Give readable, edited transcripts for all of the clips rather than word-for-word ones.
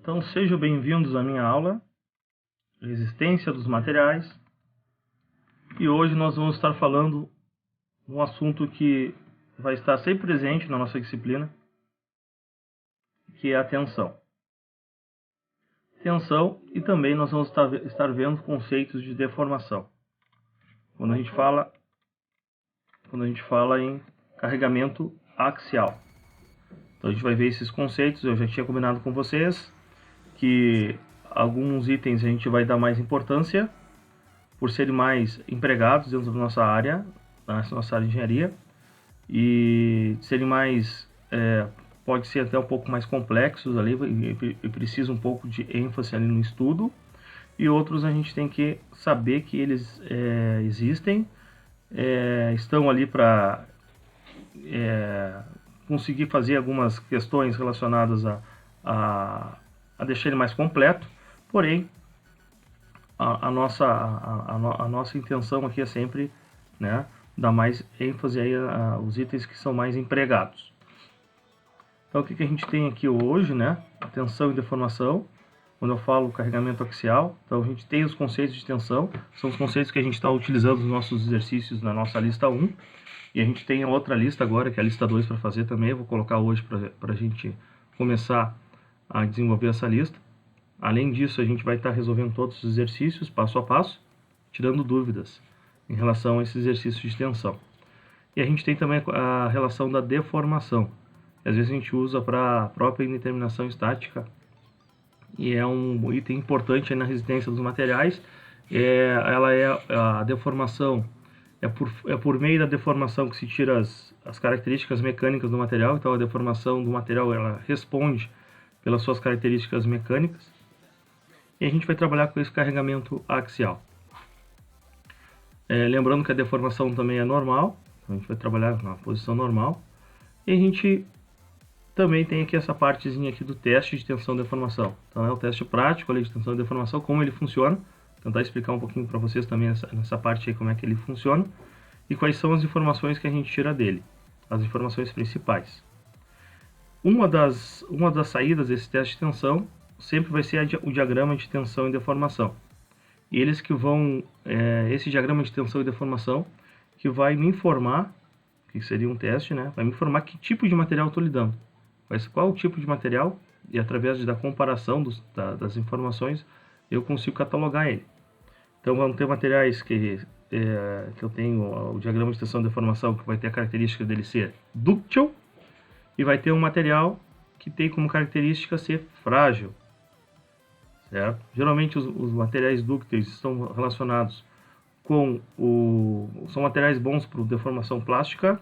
Então sejam bem-vindos à minha aula Resistência dos Materiais, e hoje nós vamos estar falando um assunto que vai estar sempre presente na nossa disciplina, que é a tensão. Tensão, e também nós vamos estar vendo conceitos de deformação. Quando a gente fala em carregamento axial. Então a gente vai ver esses conceitos. Eu já tinha combinado com vocês que alguns itens a gente vai dar mais importância por serem mais empregados dentro da nossa área de engenharia, e serem mais, pode ser até um pouco mais complexos ali, e precisa um pouco de ênfase ali no estudo, e outros a gente tem que saber que eles existem, estão ali para conseguir fazer algumas questões relacionadas a deixar ele mais completo. Porém, a nossa intenção aqui é sempre, né, dar mais ênfase aí aos itens que são mais empregados. Então o que a gente tem aqui hoje, né? Tensão e deformação. Quando eu falo carregamento axial, então a gente tem os conceitos de tensão, são os conceitos que a gente está utilizando nos nossos exercícios na nossa lista 1. E a gente tem a outra lista agora, que é a lista 2 para fazer também. Eu vou colocar hoje para a gente começar a desenvolver essa lista. Além disso, a gente vai estar resolvendo todos os exercícios, passo a passo, tirando dúvidas em relação a esses exercícios de tensão. E a gente tem também a relação da deformação, que às vezes a gente usa para a própria indeterminação estática, e é um item importante aí na resistência dos materiais. A deformação é por meio da deformação que se tira as características mecânicas do material. Então a deformação do material, ela responde pelas suas características mecânicas. E a gente vai trabalhar com esse carregamento axial. Lembrando que a deformação também é normal, então a gente vai trabalhar na posição normal. E a gente também tem aqui essa partezinha aqui do teste de tensão e deformação. Então é o teste prático ali de tensão e deformação, como ele funciona. Vou tentar explicar um pouquinho para vocês também nessa parte aí como é que ele funciona e quais são as informações que a gente tira dele, as informações principais. Uma das saídas desse teste de tensão sempre vai ser o diagrama de tensão e deformação. E eles que vão, esse diagrama de tensão e deformação, que vai me informar, que seria um teste, né? Vai me informar que tipo de material eu estou lidando. Qual o tipo de material, e através da comparação das informações, eu consigo catalogar ele. Então vamos ter materiais que eu tenho o diagrama de tensão e deformação, que vai ter a característica dele ser dúctil, e vai ter um material que tem como característica ser frágil. Certo? Geralmente os materiais dúcteis estão relacionados com são materiais bons para deformação plástica,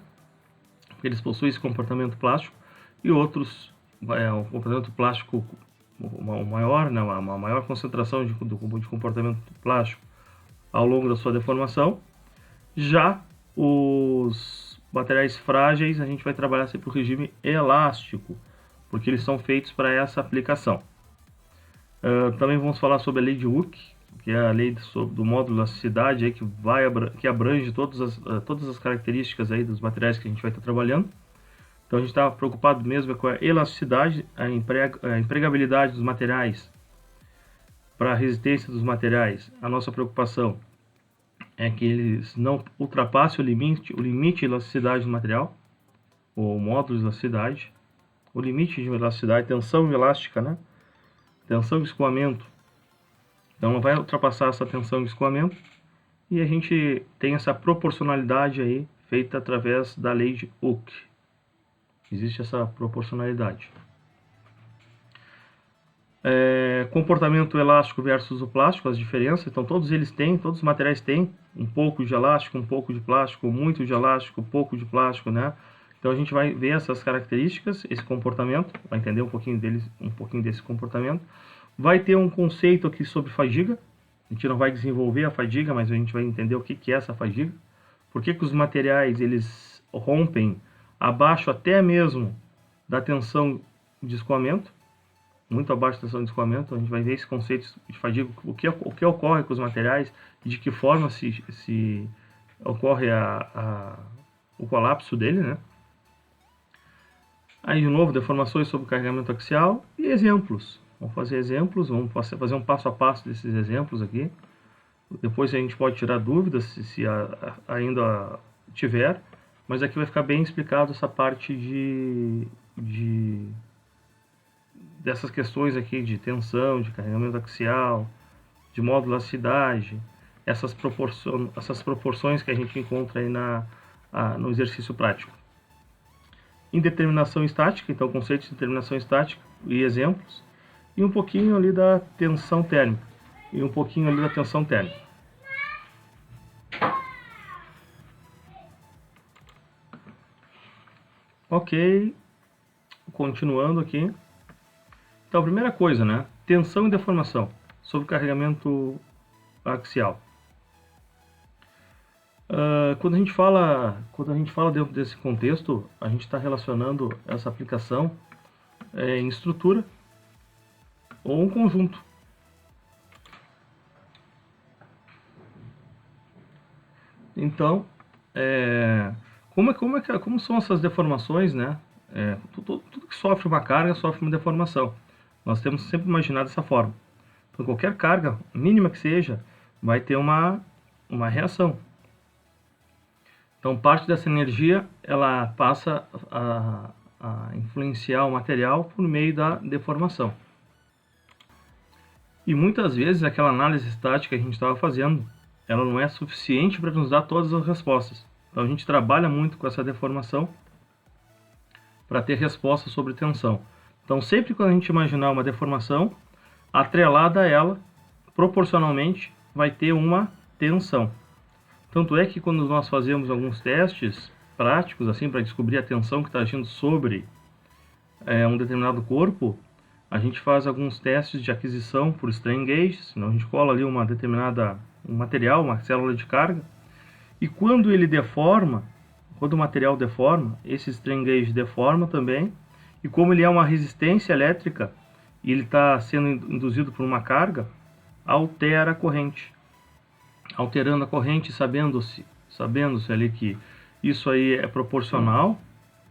porque eles possuem esse comportamento plástico, e outros um comportamento plástico maior, né, uma maior concentração de comportamento plástico ao longo da sua deformação. Já os materiais frágeis a gente vai trabalhar sempre o regime elástico, porque eles são feitos para essa aplicação. Também vamos falar sobre a lei de Hooke, que é a lei do módulo de elasticidade, aí, que abrange todas as características aí dos materiais que a gente vai estar trabalhando. Então a gente está preocupado mesmo com a elasticidade, a empregabilidade dos materiais, para a resistência dos materiais. A nossa preocupação é que eles não ultrapassem o limite de elasticidade do material, ou módulo de elasticidade, o limite de elasticidade, tensão elástica, né? Tensão e escoamento. Então não vai ultrapassar essa tensão e escoamento, e a gente tem essa proporcionalidade aí feita através da lei de Hooke. Existe essa proporcionalidade. Comportamento elástico versus o plástico, as diferenças. Então todos os materiais têm um pouco de elástico, um pouco de plástico, muito de elástico, pouco de plástico, né? Então a gente vai ver essas características, esse comportamento, vai entender um pouquinho desse comportamento. Vai ter um conceito aqui sobre fadiga. A gente não vai desenvolver a fadiga, mas a gente vai entender o que é essa fadiga. Por que os materiais eles rompem abaixo até mesmo da tensão de escoamento, muito abaixo da tensão de escoamento. A gente vai ver esse conceito de fadiga, o que ocorre com os materiais e de que forma se ocorre o colapso dele, né? Aí de novo, deformações sobre carregamento axial e exemplos. Vamos fazer exemplos, vamos fazer um passo a passo desses exemplos aqui. Depois a gente pode tirar dúvidas, se ainda tiver, mas aqui vai ficar bem explicado essa parte dessas questões aqui de tensão, de carregamento axial, de modularidade, essas proporções que a gente encontra aí no exercício prático. Indeterminação estática, então conceitos de determinação estática e exemplos, e um pouquinho ali da tensão térmica. Ok, continuando aqui. Então, a primeira coisa, né? Tensão e deformação sobre carregamento axial. Quando a gente fala dentro desse contexto, a gente está relacionando essa aplicação em estrutura ou um conjunto. Então, como são essas deformações, né? Tudo que sofre uma carga sofre uma deformação. Nós temos sempre imaginado dessa forma. Então, qualquer carga, mínima que seja, vai ter uma reação. Então, parte dessa energia ela passa a influenciar o material por meio da deformação. E muitas vezes aquela análise estática que a gente estava fazendo, ela não é suficiente para nos dar todas as respostas. Então a gente trabalha muito com essa deformação para ter respostas sobre tensão. Então sempre quando a gente imaginar uma deformação, atrelada a ela, proporcionalmente, vai ter uma tensão. Tanto é que quando nós fazemos alguns testes práticos, assim, para descobrir a tensão que está agindo sobre um determinado corpo, a gente faz alguns testes de aquisição por strain gauge, senão a gente cola ali um material, uma célula de carga, e quando ele deforma, quando o material deforma, esse strain gauge deforma também, e como ele é uma resistência elétrica, e ele está sendo induzido por uma carga, altera a corrente. Alterando a corrente, sabendo-se ali que isso aí é proporcional,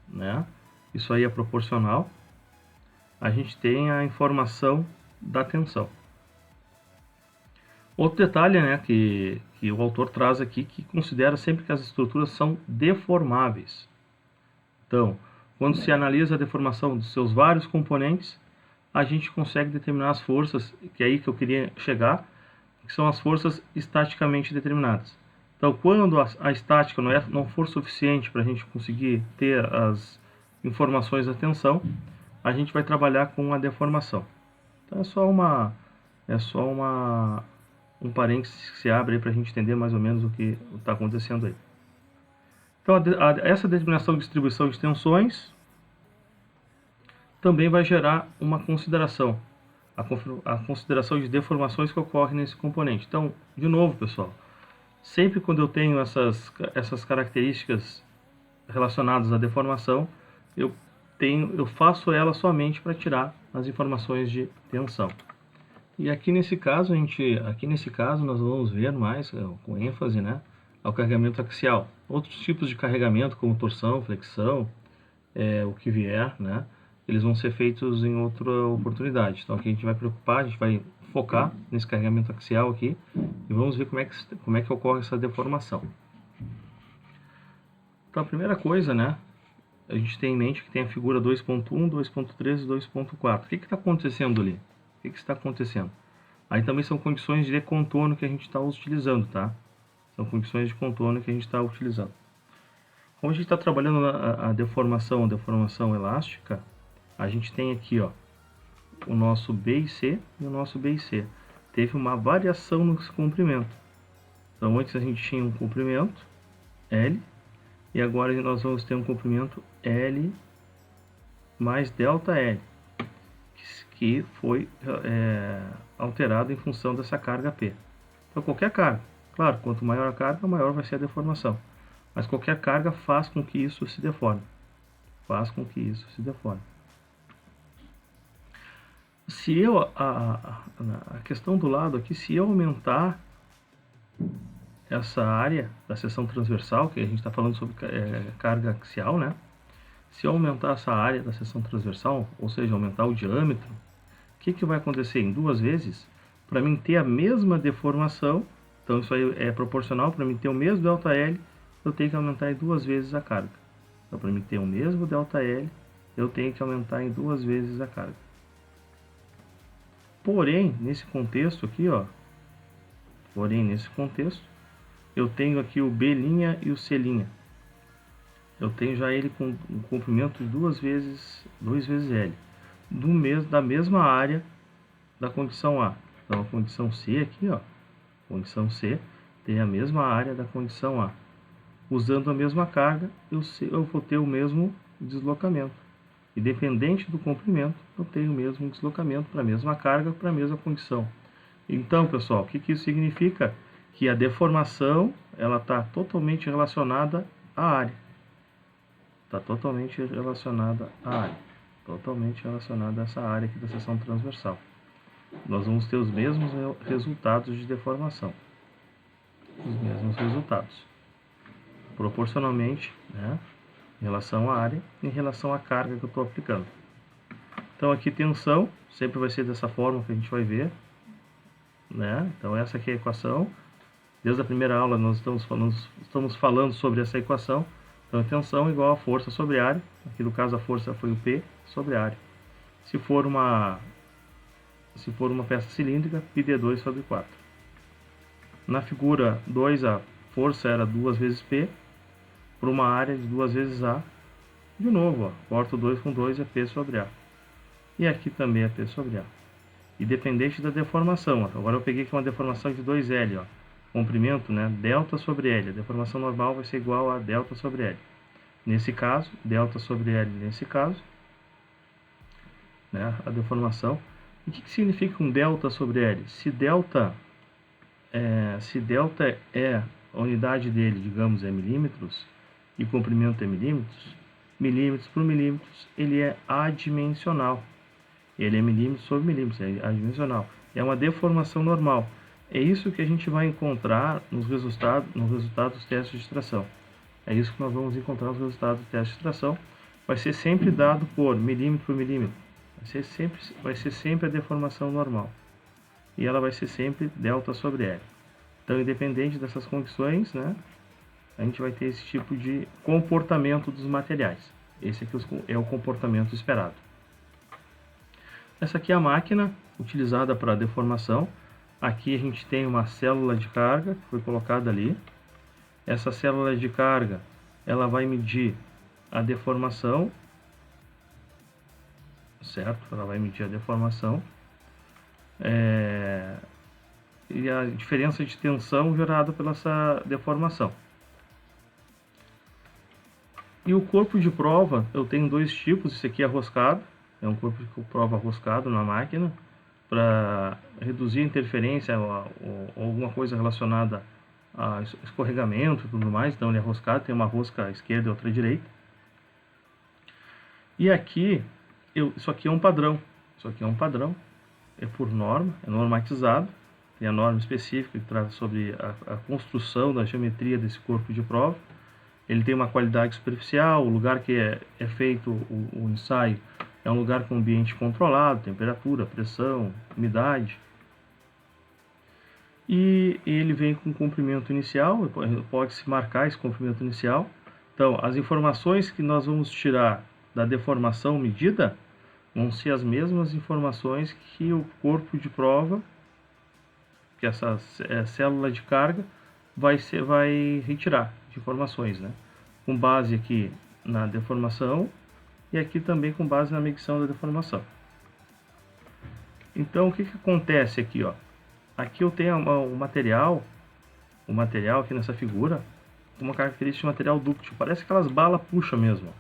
né? Isso aí é proporcional, a gente tem a informação da tensão. Outro detalhe, né, que o autor traz aqui, que considera sempre que as estruturas são deformáveis. Então, quando se analisa a deformação dos seus vários componentes, a gente consegue determinar as forças, que é aí que eu queria chegar, que são as forças estaticamente determinadas. Então, quando a estática não for suficiente para a gente conseguir ter as informações da tensão, a gente vai trabalhar com a deformação. Então, é só um parênteses que se abre para a gente entender mais ou menos o que está acontecendo aí. Então, essa determinação de distribuição de tensões também vai gerar uma consideração, a consideração de deformações que ocorrem nesse componente. Então, de novo, pessoal, sempre quando eu tenho essas características relacionadas à deformação, eu faço ela somente para tirar as informações de tensão. E aqui nesse caso nós vamos ver mais com ênfase, né, ao carregamento axial. Outros tipos de carregamento, como torção, flexão, o que vier, né, eles vão ser feitos em outra oportunidade. Então aqui a gente vai focar nesse carregamento axial aqui e vamos ver como é que ocorre essa deformação. Então a primeira coisa, né, a gente tem em mente que tem a figura 2.1, 2.3 e 2.4. O que está acontecendo ali? O que está acontecendo? Aí também são condições de contorno que a gente está utilizando, tá? São condições de contorno que a gente está utilizando. Como a gente está trabalhando a deformação elástica, a gente tem aqui, ó, o nosso B e C e o nosso B e C. Teve uma variação no comprimento. Então antes a gente tinha um comprimento L, e agora nós vamos ter um comprimento L mais delta L, que foi alterado em função dessa carga P. Então qualquer carga, claro, quanto maior a carga, maior vai ser a deformação. Mas qualquer carga faz com que isso se deforme. Se a questão do lado aqui, se eu aumentar essa área da seção transversal, que a gente está falando sobre carga axial, né? Se eu aumentar essa área da seção transversal, ou seja, aumentar o diâmetro, o que vai acontecer? Em 2 vezes, para mim ter a mesma deformação, então isso aí é proporcional, para mim ter o mesmo ΔL, eu tenho que aumentar em 2 vezes a carga. Então, para mim ter o mesmo ΔL, eu tenho que aumentar em 2 vezes a carga. Porém, nesse contexto aqui, ó, eu tenho aqui o B' e o C'. Eu tenho já ele com um comprimento de 2 vezes L, da mesma área da condição A. Então, a condição C aqui, ó, condição C, tem a mesma área da condição A. Usando a mesma carga, eu vou ter o mesmo deslocamento. Independente do comprimento, eu tenho o mesmo deslocamento para a mesma carga, para a mesma condição. Então, pessoal, o que isso significa? Que a deformação ela está totalmente relacionada à área. Está totalmente relacionada à área. Totalmente relacionada a essa área aqui da seção transversal. Nós vamos ter os mesmos resultados de deformação. Os mesmos resultados. Proporcionalmente, né, em relação à área e em relação à carga que eu estou aplicando. Então aqui tensão, sempre vai ser dessa forma que a gente vai ver. Né? Então essa aqui é a equação. Desde a primeira aula nós estamos falando sobre essa equação. Então a tensão igual a força sobre área. Aqui no caso a força foi o P sobre área. Se for uma peça cilíndrica, πd2 sobre 4. Na figura 2 a força era 2 vezes P por uma área de 2 vezes A. De novo, ó, corto 2 com 2 é P sobre A. E aqui também é P sobre A. Independente da deformação. Ó. Agora eu peguei aqui uma deformação de 2L. Ó. Comprimento, né, delta sobre L. A deformação normal vai ser igual a delta sobre L. Nesse caso, delta sobre L nesse caso. Né, a deformação. E o que significa um delta sobre L? Se delta é a unidade dele, digamos, é milímetros, e o comprimento é milímetros por milímetros, ele é adimensional. Ele é milímetros sobre milímetros, é adimensional. É uma deformação normal. É isso que a gente vai encontrar nos resultados dos testes de tração. É isso que nós vamos encontrar nos resultados do teste de tração. Vai ser sempre dado por milímetro por milímetro. Vai ser sempre a deformação normal. E ela vai ser sempre delta sobre L. Então, independente dessas condições, né, a gente vai ter esse tipo de comportamento dos materiais. Esse aqui é o comportamento esperado. Essa aqui é a máquina utilizada para a deformação. Aqui a gente tem uma célula de carga que foi colocada ali. Essa célula de carga, ela vai medir a deformação, certo? Ela vai medir a deformação e a diferença de tensão gerada pela essa deformação. E o corpo de prova, eu tenho 2 tipos. Esse aqui é roscado, é um corpo de prova roscado na máquina, para reduzir a interferência ou alguma coisa relacionada a escorregamento e tudo mais. Então ele é roscado, tem uma rosca à esquerda e outra à direita. E aqui, isso aqui é um padrão. Isso aqui é um padrão, é por norma, é normatizado. Tem a norma específica que trata sobre a construção da geometria desse corpo de prova. Ele tem uma qualidade superficial, o lugar que é feito o ensaio é um lugar com ambiente controlado, temperatura, pressão, umidade. E ele vem com comprimento inicial, pode-se marcar esse comprimento inicial. Então, as informações que nós vamos tirar da deformação medida vão ser as mesmas informações que o corpo de prova, que essa célula de carga, vai retirar de informações, né? Com base aqui na deformação e aqui também com base na medição da deformação. Então, o que acontece aqui, ó? Aqui eu tenho o material aqui nessa figura, uma característica de material dúctil, parece aquelas balas puxa mesmo.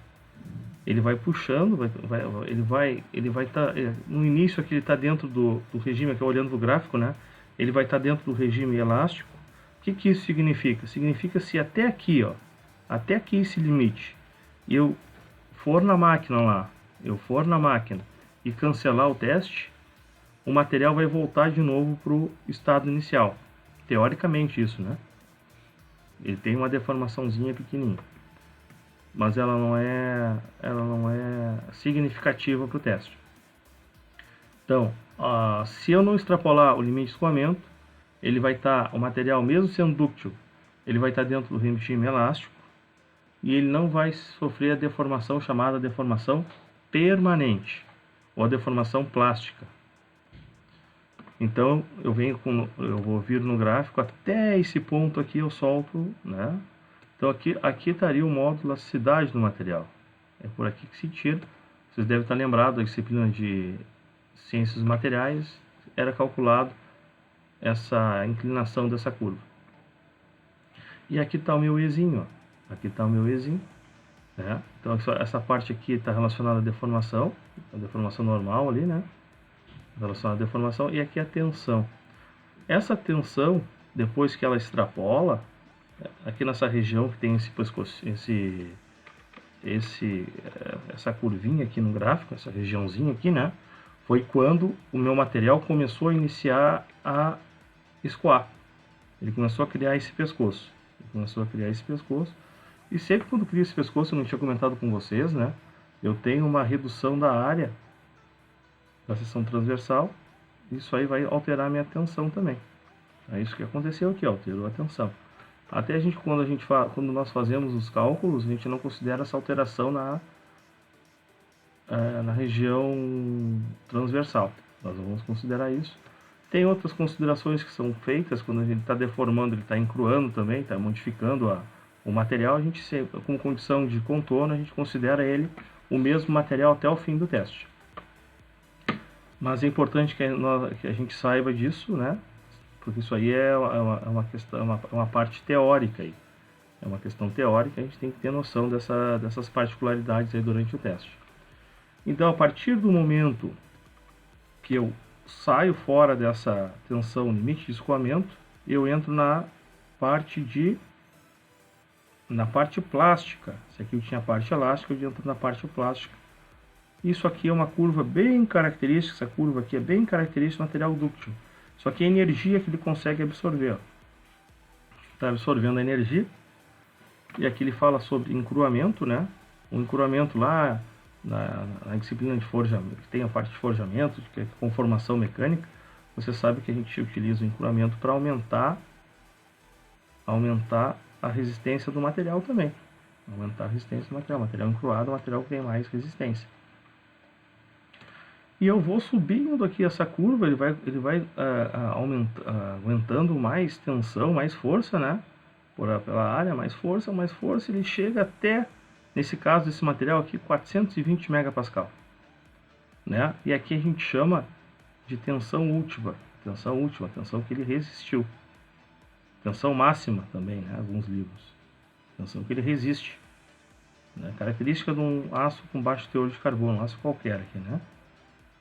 Ele vai puxando, ele vai estar no início aqui ele está dentro do regime, aqui olhando para o gráfico, né? Ele vai estar dentro do regime elástico. O que isso significa? Significa se até aqui, ó, até aqui esse limite, eu for na máquina e cancelar o teste, o material vai voltar de novo para o estado inicial. Teoricamente isso, né? Ele tem uma deformaçãozinha pequenininha, mas ela não é significativa para o teste. Então, Se eu não extrapolar o limite de escoamento, ele vai estar, o material mesmo sendo dúctil, ele vai estar dentro do regime elástico e ele não vai sofrer a deformação chamada deformação permanente ou a deformação plástica. Então eu vou vir no gráfico até esse ponto aqui, eu solto, né? Então aqui estaria o módulo de elasticidade do material. É por aqui que se tira. Vocês devem estar lembrados da disciplina de ciências materiais, era calculado essa inclinação dessa curva. E aqui está o meu Ezinho, ó. Aqui está o meu Ezinho, né? Então essa parte aqui está relacionada à deformação, a deformação normal ali, né? Relacionada à deformação, e aqui a tensão. Essa tensão, depois que ela extrapola, aqui nessa região que tem esse pescoço, essa curvinha aqui no gráfico, essa regiãozinha aqui, né? Foi quando o meu material começou a iniciar a escoar. Ele começou a criar esse pescoço. E sempre quando cria esse pescoço, eu não tinha comentado com vocês, né? Eu tenho uma redução da área da seção transversal. Isso aí vai alterar a minha tensão também. É isso que aconteceu aqui, alterou a tensão. Até quando nós fazemos os cálculos, a gente não considera essa alteração na região transversal. Nós vamos considerar isso. Tem outras considerações que são feitas quando a gente está deformando, ele está encruando também, está modificando o material. A gente, com condição de contorno, a gente considera ele o mesmo material até o fim do teste. Mas é importante que a gente saiba disso, né? Porque isso aí é uma questão, uma parte teórica aí. É uma questão teórica, a gente tem que ter noção dessas particularidades aí durante o teste. Então, a partir do momento que eu saio fora dessa tensão limite de escoamento, eu entro na parte plástica. Se aqui eu tinha a parte elástica, eu entro na parte plástica. Isso aqui é uma curva bem característica, essa curva aqui é bem característica do material dúctil. Só que a energia que ele consegue absorver. Está absorvendo a energia. E aqui ele fala sobre encruamento, né? O encruamento lá na disciplina de forjamento, que tem a parte de forjamento, que é conformação mecânica, você sabe que a gente utiliza o encruamento para aumentar a resistência do material também. Aumentar a resistência do material. Material encruado é um material que tem mais resistência. E eu vou subindo aqui essa curva, ele vai aumentando mais tensão, mais força, né? Pela área, mais força, ele chega até, nesse caso desse material aqui, 420 megapascal, né? E aqui a gente chama de tensão última, tensão que ele resistiu. Tensão máxima também, né? Alguns livros. Tensão que ele resiste, né? Característica de um aço com baixo teor de carbono, um aço qualquer aqui, né?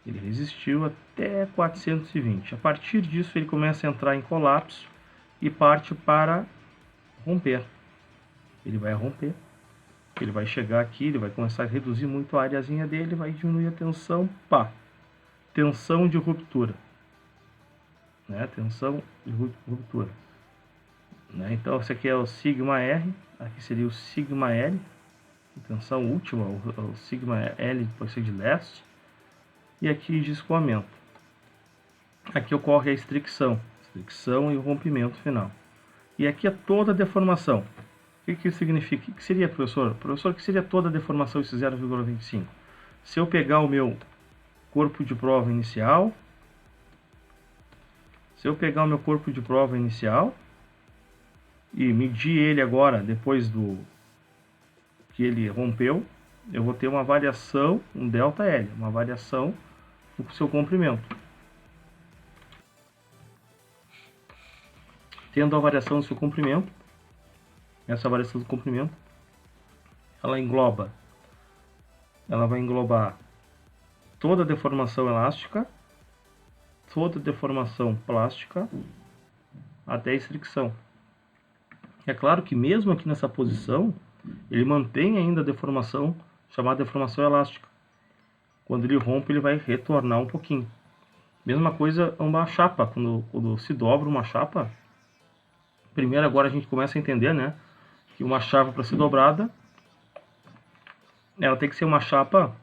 Ele resistiu até 420. A partir disso ele começa a entrar em colapso e parte para romper. Ele vai romper, ele vai chegar aqui, ele vai começar a reduzir muito a areazinha dele, vai diminuir a tensão, pá. Tensão de ruptura, né? Tensão de ruptura, né? Então esse aqui é o sigma R, aqui seria o sigma L, tensão última, o sigma L pode ser de leste, e aqui de escoamento. Aqui ocorre a estricção e o rompimento final. E aqui é toda a deformação. O que isso significa? O que seria, professor? Professor, o que seria toda a deformação esse 0,25? Se eu pegar o meu corpo de prova inicial, e medir ele agora, depois do que ele rompeu, eu vou ter uma variação, um ΔL, uma variação do seu comprimento. Tendo a variação do seu comprimento, essa variação do comprimento, ela vai englobar toda a deformação elástica, toda a deformação plástica, até a estricção. É claro que mesmo aqui nessa posição, ele mantém ainda a deformação, chamada deformação elástica. Quando ele rompe, ele vai retornar um pouquinho. Mesma coisa uma chapa, quando se dobra uma chapa, primeiro agora a gente começa a entender, né, que uma chapa para ser dobrada, ela tem que ser uma chapa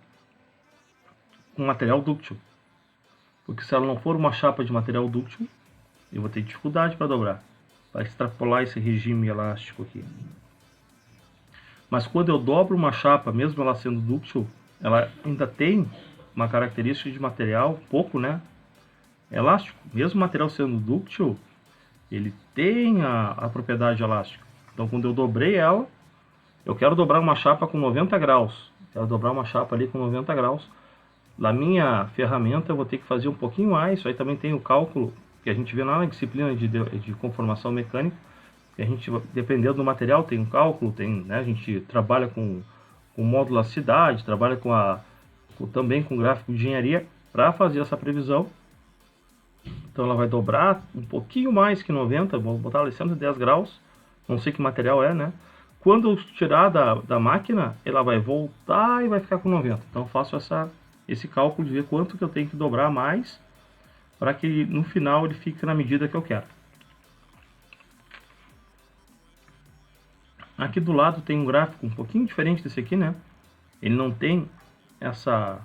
com material dúctil. Porque se ela não for uma chapa de material dúctil, eu vou ter dificuldade para dobrar, para extrapolar esse regime elástico aqui. Mas quando eu dobro uma chapa, mesmo ela sendo dúctil, ela ainda tem uma característica de material pouco, né, elástico. Mesmo o material sendo dúctil, ele tem a propriedade elástica. Então quando eu dobrei ela, eu quero dobrar uma chapa com 90 graus. Quero dobrar uma chapa ali com 90 graus. Na minha ferramenta eu vou ter que fazer um pouquinho mais. Isso aí também tem o cálculo que a gente vê na disciplina de conformação mecânica. Que a gente, dependendo do material, tem um cálculo, tem, né, a gente trabalha com modularidade, trabalha também com gráfico de engenharia para fazer essa previsão. Então ela vai dobrar um pouquinho mais que 90, vou botar ali 110 graus, não sei que material é, né? Quando eu tirar da máquina, ela vai voltar e vai ficar com 90. Então eu faço esse cálculo de ver quanto que eu tenho que dobrar mais para que no final ele fique na medida que eu quero. Aqui do lado tem um gráfico um pouquinho diferente desse aqui, né? Ele não tem essa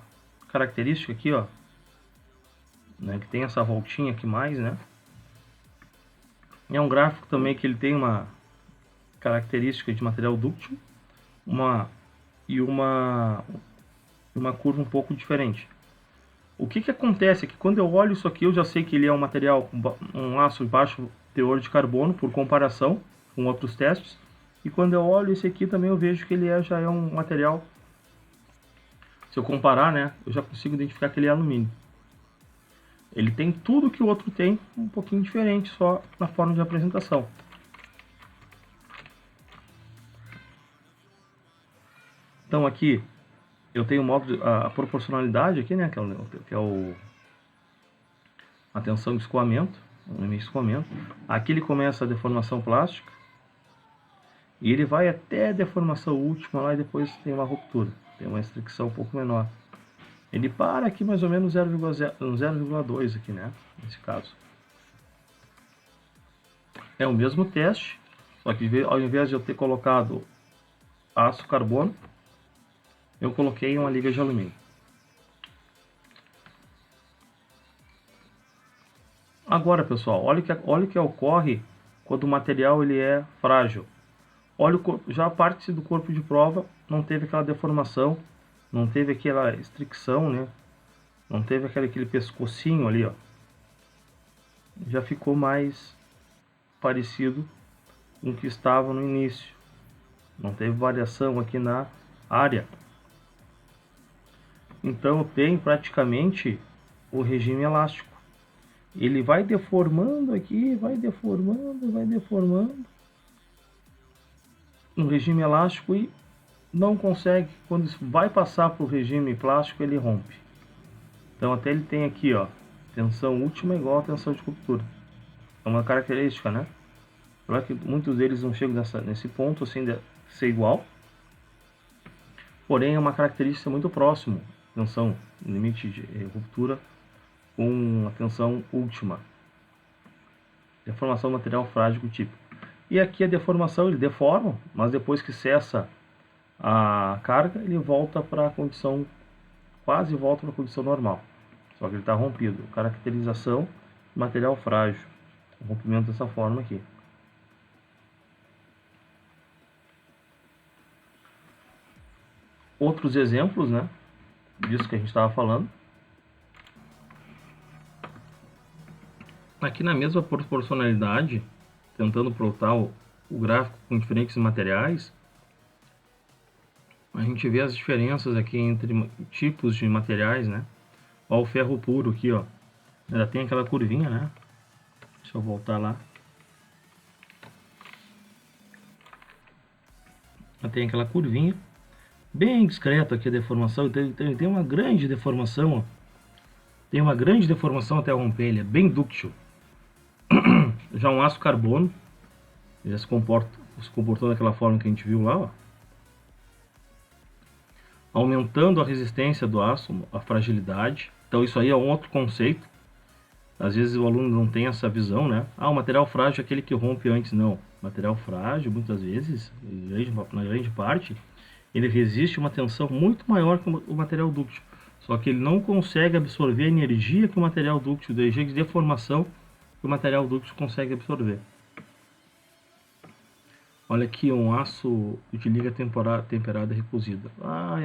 característica aqui, ó, né, que tem essa voltinha aqui mais, né? É um gráfico também que ele tem uma característica de material dúctil, uma curva um pouco diferente. O que acontece é que quando eu olho isso aqui, eu já sei que ele é um material com um aço de baixo teor de carbono, por comparação com outros testes. E quando eu olho esse aqui também eu vejo que ele já é um material, se eu comparar, né, eu já consigo identificar que ele é alumínio. Ele tem tudo que o outro tem, um pouquinho diferente só na forma de apresentação. Então aqui eu tenho o modo a proporcionalidade aqui, né, que é a tensão de escoamento, o limite de escoamento. Aqui ele começa a deformação plástica e ele vai até a deformação última lá e depois tem uma ruptura, tem uma restrição um pouco menor. Ele para aqui mais ou menos 0,2 aqui, né, nesse caso. É o mesmo teste, só que ao invés de eu ter colocado aço carbono, eu coloquei uma liga de alumínio. Agora, pessoal, olha o que ocorre quando o material ele é frágil. Olha já a parte do corpo de prova não teve aquela deformação, não teve aquela restrição, né? Não teve aquele pescocinho ali, ó. Já ficou mais parecido com o que estava no início. Não teve variação aqui na área. Então eu tenho praticamente o regime elástico. Ele vai deformando aqui, vai deformando no regime elástico e não consegue, quando vai passar para o regime plástico, ele rompe. Então até ele tem aqui, ó, tensão última igual a tensão de ruptura. É uma característica, né? Claro que muitos deles não chegam nesse ponto assim de ser igual. Porém é uma característica muito próximo. Tensão limite de ruptura com a tensão última. Deformação material frágil típico. E aqui a deformação, ele deforma, mas depois que cessa a carga, ele volta para a condição, quase volta para a condição normal. Só que ele está rompido. Caracterização material frágil. O rompimento dessa forma aqui. Outros exemplos, né, disso que a gente estava falando. Aqui na mesma proporcionalidade, tentando plotar o gráfico com diferentes materiais, a gente vê as diferenças aqui entre tipos de materiais, né? Ó, o ferro puro aqui, ó, ainda tem aquela curvinha, né? Deixa eu voltar lá. Já tem aquela curvinha, bem discreta aqui a deformação, tem uma grande deformação, ó. Tem uma grande deformação até romper, ele é bem dúctil. Já um aço carbono, ele já se comportou daquela forma que a gente viu lá, ó. Aumentando a resistência do aço, a fragilidade. Então isso aí é um outro conceito. Às vezes o aluno não tem essa visão, né? Ah, o material frágil é aquele que rompe antes. Não. Material frágil, muitas vezes, na grande parte, ele resiste uma tensão muito maior que o material dúctil. Só que ele não consegue absorver a energia que o material dúctil, a energia de deformação que o material dúctil consegue absorver. Olha aqui um aço de liga temperada recozida.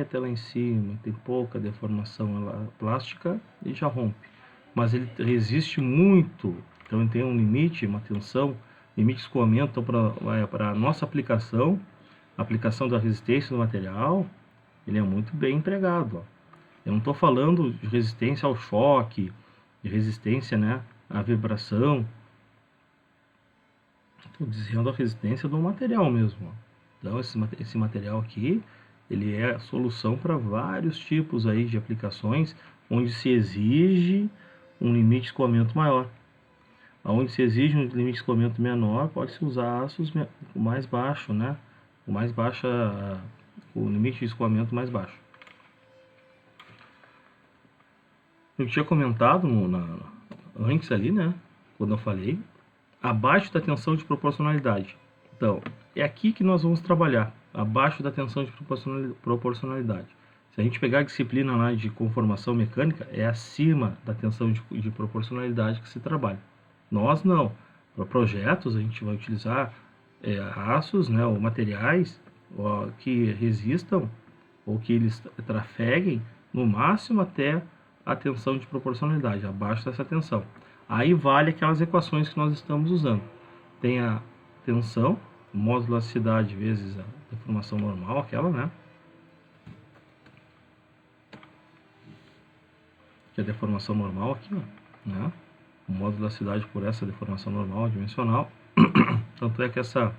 Até lá em cima, tem pouca deformação plástica e já rompe. Mas ele resiste muito, então ele tem um limite, uma tensão, limite de escoamento. Então, para a nossa aplicação da resistência do material, ele é muito bem empregado. Ó. Eu não estou falando de resistência ao choque, de resistência, né, à vibração. Estou dizendo a resistência do material mesmo. Ó. Então esse material aqui, ele é a solução para vários tipos aí de aplicações onde se exige um limite de escoamento maior. Onde se exige um limite de escoamento menor, pode-se usar aços mais baixo, né? O limite de escoamento mais baixo. Eu tinha comentado antes ali, né? Quando eu falei, abaixo da tensão de proporcionalidade. Então, é aqui que nós vamos trabalhar, abaixo da tensão de proporcionalidade. Se a gente pegar a disciplina lá de conformação mecânica, é acima da tensão de proporcionalidade que se trabalha. Nós não. Para projetos, a gente vai utilizar aços, né, ou materiais que resistam ou que eles trafeguem no máximo até a tensão de proporcionalidade, abaixo dessa tensão. Aí vale aquelas equações que nós estamos usando. Tem a tensão, módulo elasticidade vezes a deformação normal, aquela, né? Que é a deformação normal aqui, ó, né? O módulo elasticidade por essa deformação normal dimensional. Tanto é que essa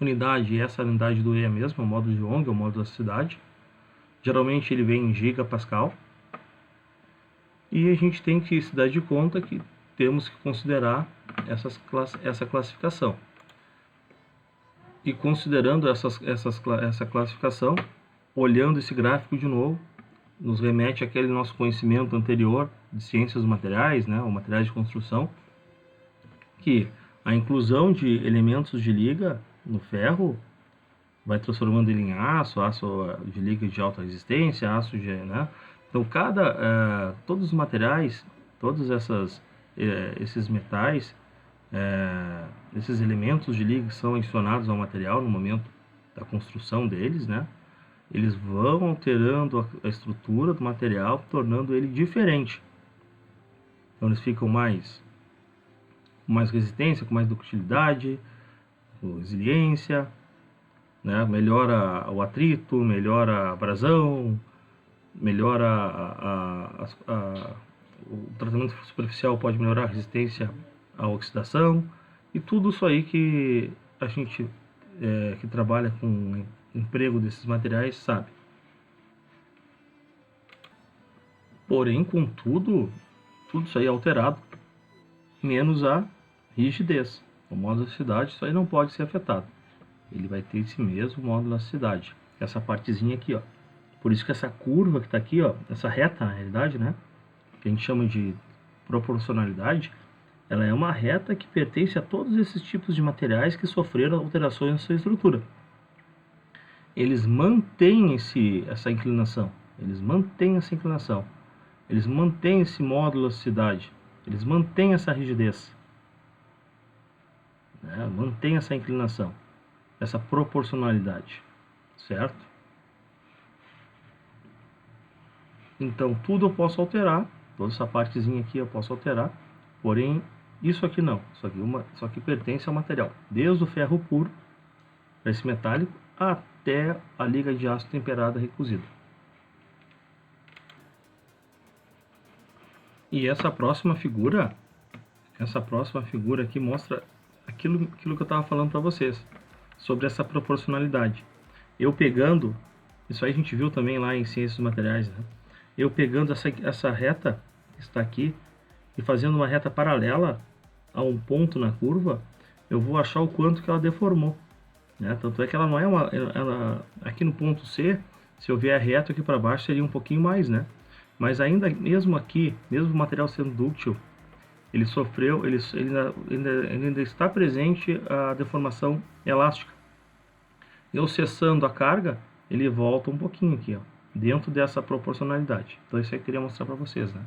unidade e essa unidade do E é mesmo, o módulo de Young, o módulo de elasticidade. Geralmente ele vem em gigapascal. E a gente tem que se dar de conta que temos que considerar essa classificação. E considerando essa classificação, olhando esse gráfico de novo, nos remete àquele nosso conhecimento anterior de ciências dos materiais, né, ou materiais de construção, que a inclusão de elementos de liga no ferro vai transformando ele em aço de liga de alta resistência, aço de, né? Então todos os materiais, todos esses metais, esses elementos de liga que são adicionados ao material no momento da construção deles, né? Eles vão alterando a estrutura do material, tornando ele diferente. Então eles ficam com mais resistência, com mais ductilidade, resiliência, né? Melhora o atrito, melhora a abrasão, melhora o tratamento superficial, pode melhorar a resistência à oxidação, e tudo isso aí que a gente que trabalha com o emprego desses materiais sabe. Porém, contudo, tudo isso aí é alterado, menos a rigidez. O módulo de elasticidade, isso aí não pode ser afetado. Ele vai ter esse mesmo módulo de elasticidade, essa partezinha aqui, ó. Por isso que essa curva que está aqui, ó, essa reta, na realidade, né, que a gente chama de proporcionalidade, ela é uma reta que pertence a todos esses tipos de materiais que sofreram alterações na sua estrutura. Eles mantêm essa inclinação, eles mantêm esse módulo de elasticidade, eles mantêm essa rigidez, né, mantêm essa inclinação, essa proporcionalidade, certo? Então, tudo eu posso alterar, toda essa partezinha aqui eu posso alterar, porém, isso aqui não. Isso aqui pertence ao material, desde o ferro puro, esse metálico, até a liga de aço temperada recozida. E essa próxima figura aqui mostra aquilo que eu estava falando para vocês, sobre essa proporcionalidade. Eu pegando, isso aí a gente viu também lá em Ciências dos Materiais, né? Eu pegando essa reta que está aqui e fazendo uma reta paralela a um ponto na curva, eu vou achar o quanto que ela deformou, né? Tanto é que ela não é aqui no ponto C, se eu vier reto aqui para baixo seria um pouquinho mais, né? Mas mesmo aqui, mesmo o material sendo dúctil, ele ainda está presente a deformação elástica. Eu cessando a carga, ele volta um pouquinho aqui, ó. dentro dessa proporcionalidade. Então isso aí eu queria mostrar para vocês, né?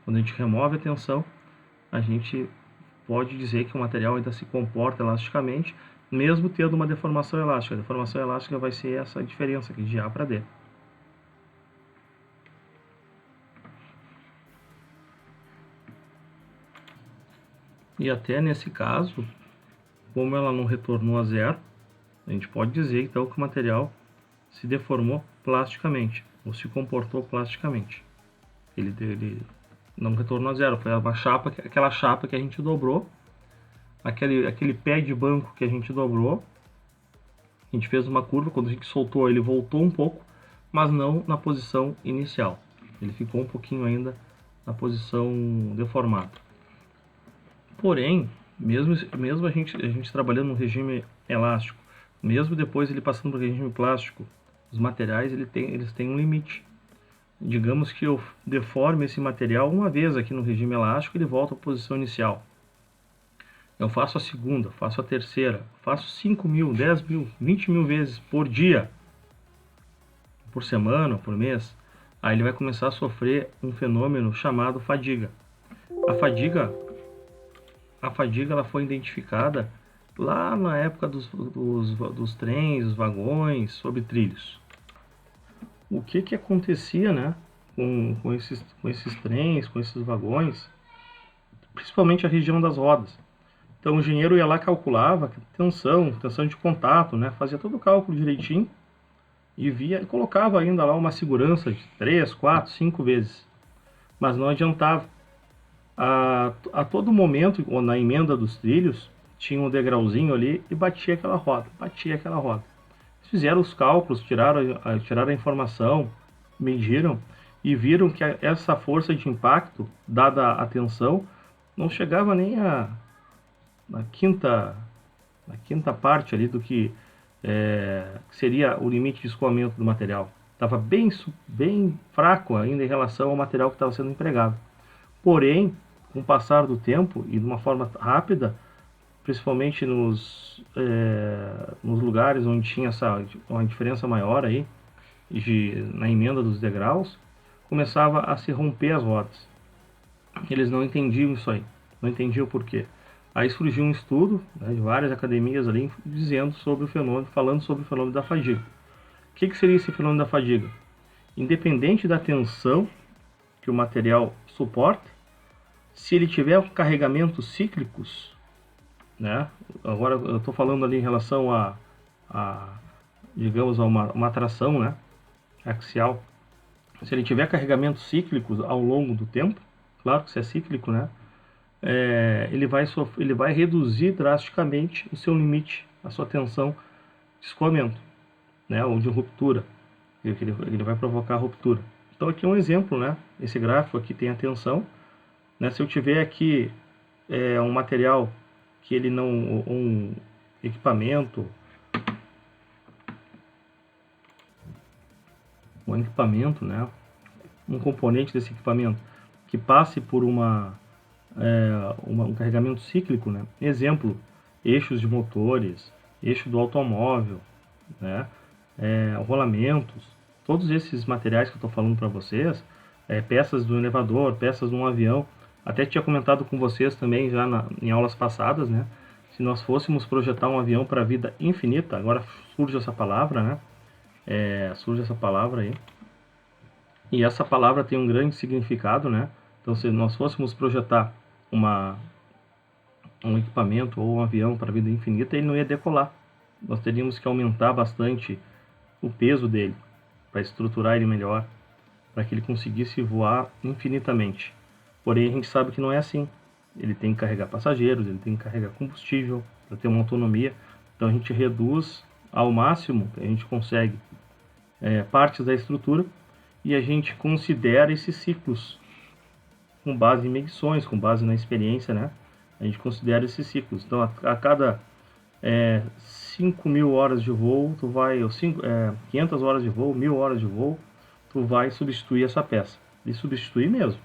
Quando a gente remove a tensão, a gente pode dizer que o material ainda se comporta elasticamente, mesmo tendo uma deformação elástica. A deformação elástica vai ser essa diferença aqui de A para D. E até nesse caso, como ela não retornou a zero, a gente pode dizer então que o material se deformou plasticamente, ou se comportou plasticamente. Ele não retornou a zero, foi uma chapa, aquela chapa que a gente dobrou, aquele pé de banco que a gente dobrou, a gente fez uma curva, quando a gente soltou ele voltou um pouco, mas não na posição inicial. Ele ficou um pouquinho ainda na posição deformada. Porém, mesmo a gente trabalhando no regime elástico, mesmo depois ele passando para o regime plástico, os materiais eles têm um limite. Digamos que eu deforme esse material uma vez aqui no regime elástico, ele volta à posição inicial. Eu faço a segunda, faço a terceira, faço 5.000, 10.000, 20.000 vezes por dia, por semana, por mês. Aí ele vai começar a sofrer um fenômeno chamado fadiga. A fadiga ela foi identificada lá na época dos trens, dos vagões, sobre trilhos. O que acontecia, né, com esses trens, com esses vagões, principalmente a região das rodas. Então o engenheiro ia lá, calculava tensão de contato, né, fazia todo o cálculo direitinho e colocava ainda lá uma segurança de 3, 4, 5 vezes. Mas não adiantava. A todo momento, na emenda dos trilhos, tinha um degrauzinho ali e batia aquela roda. Eles fizeram os cálculos, tiraram a informação, mediram e viram que essa força de impacto, dada a tensão, não chegava nem na quinta parte ali do que seria o limite de escoamento do material. Estava bem fraco ainda em relação ao material que estava sendo empregado. Porém, com o passar do tempo e de uma forma rápida, principalmente nos lugares onde tinha uma diferença maior aí, na emenda dos degraus, começava a se romper as rodas. Eles não entendiam isso aí, não entendiam o porquê. Aí surgiu um estudo, né, de várias academias ali falando sobre o fenômeno da fadiga. O que seria esse fenômeno da fadiga? Independente da tensão que o material suporta, se ele tiver carregamentos cíclicos, né? Agora eu estou falando ali em relação digamos, a uma atração, né, axial. Se ele tiver carregamentos cíclicos ao longo do tempo, claro que se é cíclico, né, ele vai reduzir drasticamente o seu limite, a sua tensão de escoamento, né, ou de ruptura. Ele vai provocar ruptura. Então aqui é um exemplo, né? Esse gráfico aqui tem a tensão, né? Se eu tiver aqui um material que ele não, um equipamento, né? Um componente desse equipamento que passe por um carregamento cíclico, né? Exemplo, eixos de motores, eixo do automóvel, né? Rolamentos, todos esses materiais que eu estou falando para vocês, peças do elevador, peças de um avião, até tinha comentado com vocês também já em aulas passadas, né? Se nós fôssemos projetar um avião para a vida infinita, agora surge essa palavra, né? Surge essa palavra aí. E essa palavra tem um grande significado, né? Então, se nós fôssemos projetar um equipamento ou um avião para a vida infinita, ele não ia decolar. Nós teríamos que aumentar bastante o peso dele para estruturar ele melhor, para que ele conseguisse voar infinitamente. Porém, a gente sabe que não é assim. Ele tem que carregar passageiros, ele tem que carregar combustível para ter uma autonomia. Então, a gente reduz ao máximo que a gente consegue partes da estrutura e a gente considera esses ciclos com base em medições, com base na experiência, né? A gente considera esses ciclos. Então, a cada 5.000 horas de voo, 500 horas de voo, 1.000 horas de voo, tu vai substituir essa peça. E substituir mesmo.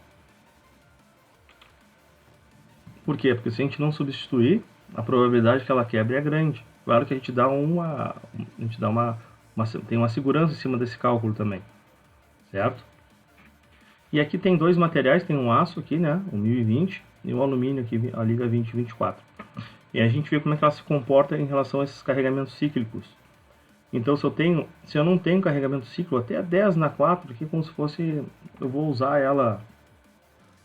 Por quê? Porque se a gente não substituir, a probabilidade que ela quebre é grande. Claro que a gente tem uma segurança em cima desse cálculo também. certo? E aqui tem dois materiais, tem um aço aqui, né, o 1020, e o alumínio aqui, a liga 2024. E a gente vê como é que ela se comporta em relação a esses carregamentos cíclicos. Então, se eu não tenho carregamento cíclico, até 10 na 4, aqui como se fosse, eu vou usar ela,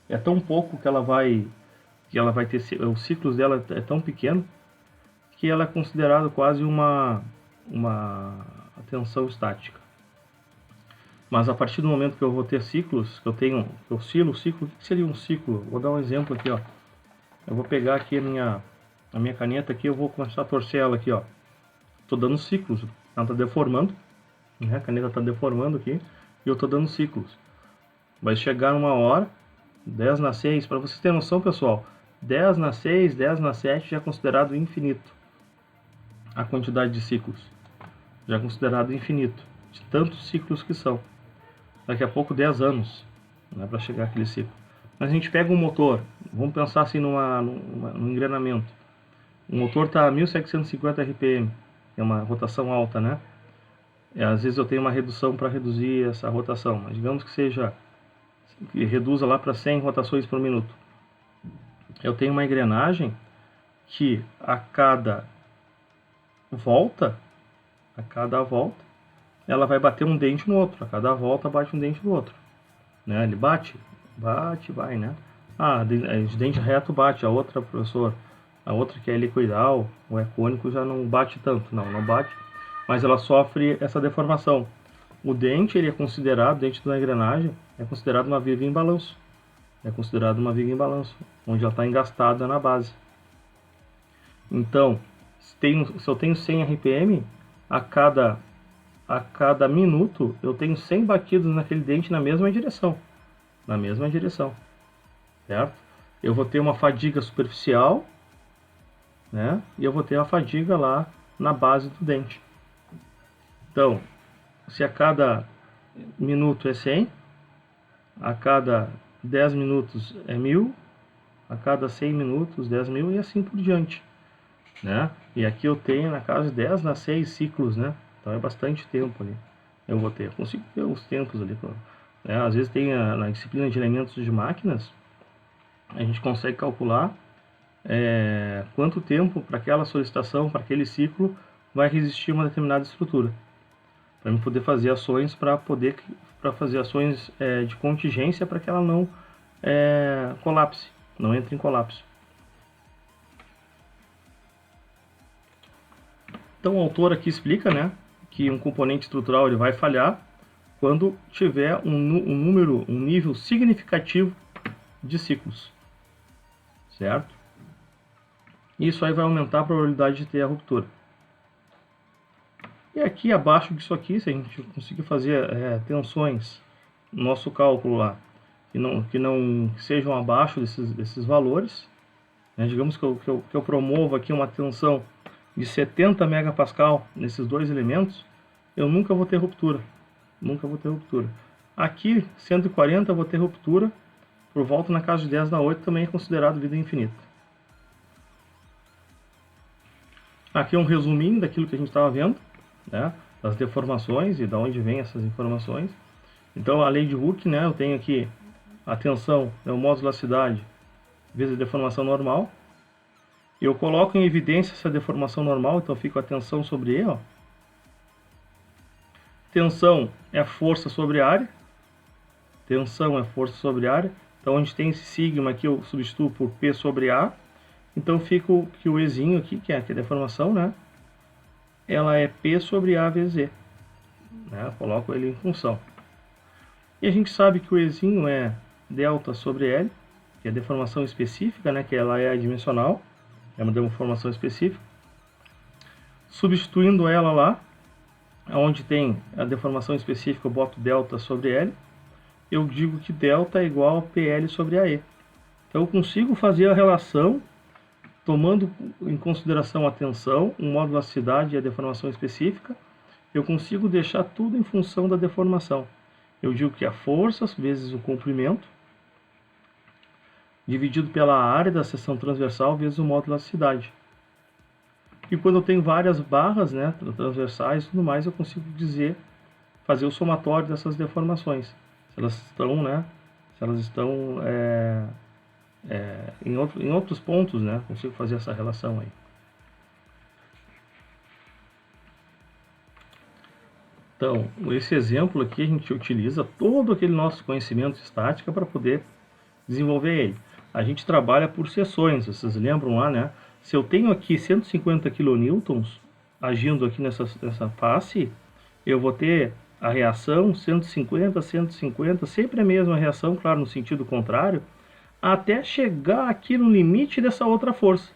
é tão pouco que ela vai ter, os ciclos dela é tão pequeno, que ela é considerada quase uma tensão estática. Mas a partir do momento que eu vou ter ciclos, que eu oscilo o ciclo, o que seria um ciclo? Vou dar um exemplo aqui, ó. Eu vou pegar aqui a minha caneta aqui, eu vou começar a torcer ela aqui, ó. Estou dando ciclos, ela está deformando, né? A caneta está deformando aqui, e eu estou dando ciclos. Vai chegar uma hora, 10 na 6, para vocês terem noção, pessoal, 10 na 6, 10 na 7 já é considerado infinito. A quantidade de ciclos já é considerado infinito, de tantos ciclos que são. Daqui a pouco 10 anos, né, para chegar aquele ciclo. Mas a gente pega um motor, vamos pensar assim num engrenamento. O motor está a 1750 RPM, é uma rotação alta, né? E às vezes eu tenho uma redução para reduzir essa rotação, mas digamos que reduza lá para 100 rotações por minuto. Eu tenho uma engrenagem que a cada volta, ela vai bater um dente no outro. A cada volta bate um dente no outro, né? Ele bate, vai, né? De dente reto bate. A outra, professor, a outra que é helicoidal ou é cônico já não bate tanto. Não bate, mas ela sofre essa deformação. O dente, ele é considerado, dente da engrenagem, é considerado uma viga em balanço. Onde ela está engastada na base. Então, se eu tenho 100 RPM, a cada minuto eu tenho 100 batidos naquele dente na mesma direção. Certo? Eu vou ter uma fadiga superficial, né? E eu vou ter a fadiga lá na base do dente. Então, se a cada minuto é 100, a cada 10 minutos é 1000, a cada 100 minutos 10.000 e assim por diante, né? E aqui eu tenho na casa de 10 na 6 ciclos, né? Então é bastante tempo ali. Eu consigo ver os tempos ali, né? Às vezes tem na disciplina de elementos de máquinas, a gente consegue calcular quanto tempo para aquela solicitação, para aquele ciclo, vai resistir uma determinada estrutura. Para eu poder fazer ações fazer ações de contingência para que ela não colapse, não entre em colapso. Então o autor aqui explica, né, que um componente estrutural ele vai falhar quando tiver um nível significativo de ciclos, certo? Isso aí vai aumentar a probabilidade de ter a ruptura. E aqui abaixo disso aqui, se a gente conseguir fazer tensões no nosso cálculo lá, que não sejam abaixo desses valores, né? Digamos que eu promovo aqui uma tensão de 70 megapascal nesses dois elementos, eu nunca vou ter ruptura. Aqui, 140 eu vou ter ruptura, por volta na casa de 10 na 8 também é considerado vida infinita. Aqui é um resuminho daquilo que a gente estava vendo, né, das deformações e de onde vem essas informações. Então a lei de Hooke, né, eu tenho aqui a tensão, o módulo da elasticidade vezes a deformação normal. Eu coloco em evidência essa deformação normal, então fico a tensão sobre E. Ó. Tensão é força sobre área. Então a gente tem esse sigma aqui, eu substituo por P sobre A. Então fico que o Ezinho aqui, que é a deformação, né? Ela é P sobre A vezes E. Né? Coloco ele em função. E a gente sabe que o Ezinho é delta sobre L, que é a deformação específica, né? Que ela é adimensional. É uma deformação específica. Substituindo ela lá, onde tem a deformação específica, eu boto delta sobre L. Eu digo que delta é igual a PL sobre AE. Então eu consigo fazer a relação tomando em consideração a tensão, o módulo da elasticidade e a deformação específica. Eu consigo deixar tudo em função da deformação. Eu digo que a força vezes o comprimento dividido pela área da seção transversal vezes o módulo da elasticidade. E quando eu tenho várias barras, né, transversais e tudo mais, eu consigo fazer o somatório dessas deformações. Se elas estão, né? Se elas estão em outros pontos, né? Consigo fazer essa relação aí. Então, esse exemplo aqui a gente utiliza todo aquele nosso conhecimento de estática para poder desenvolver ele. A gente trabalha por seções, vocês lembram lá, né? Se eu tenho aqui 150 kN agindo aqui nessa face, eu vou ter a reação 150, 150, sempre a mesma reação, claro, no sentido contrário, até chegar aqui no limite dessa outra força.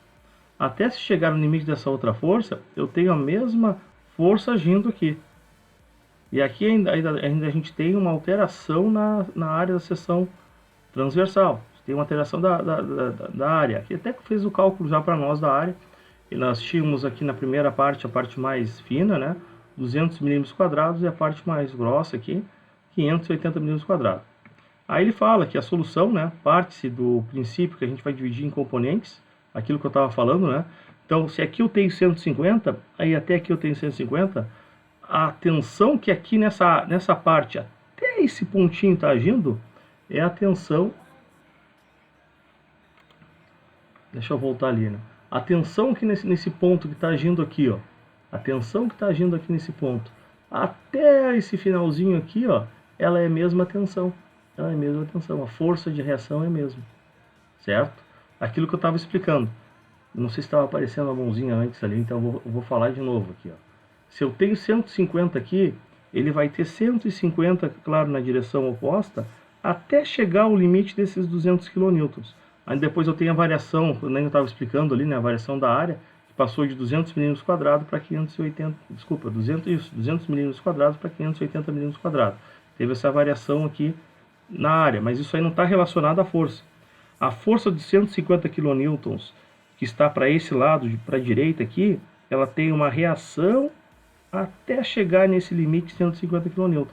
Até se chegar no limite dessa outra força, eu tenho a mesma força agindo aqui. E aqui ainda a gente tem uma alteração na área da seção transversal. Tem uma alteração da área. Aqui até fez o cálculo já para nós da área. E nós tínhamos aqui na primeira parte, a parte mais fina, né? 200 mm², e a parte mais grossa aqui, 580 mm². Aí ele fala que a solução, né, parte-se do princípio que a gente vai dividir em componentes, aquilo que eu estava falando, né? Então, se aqui eu tenho 150, aí até aqui eu tenho 150, a tensão que aqui nessa parte, até esse pontinho está agindo, é a tensão. Deixa eu voltar ali, né? A tensão que nesse ponto que está agindo aqui, ó. A tensão que está agindo aqui nesse ponto, até esse finalzinho aqui, ó, ela é a mesma tensão. Ela é a mesma tensão. A força de reação é a mesma. Certo? Aquilo que eu estava explicando. Não sei se estava aparecendo a mãozinha antes ali, então eu vou falar de novo aqui, ó. Se eu tenho 150 aqui, ele vai ter 150, claro, na direção oposta, até chegar ao limite desses 200 kN. Aí depois eu tenho a variação, eu nem estava explicando ali, né, a variação da área, que passou de 200 mm² para 580, desculpa, 200 mm² para 580 mm². Teve essa variação aqui na área, mas isso aí não está relacionado à força. A força de 150 kN, que está para esse lado, para a direita aqui, ela tem uma reação até chegar nesse limite de 150 kN.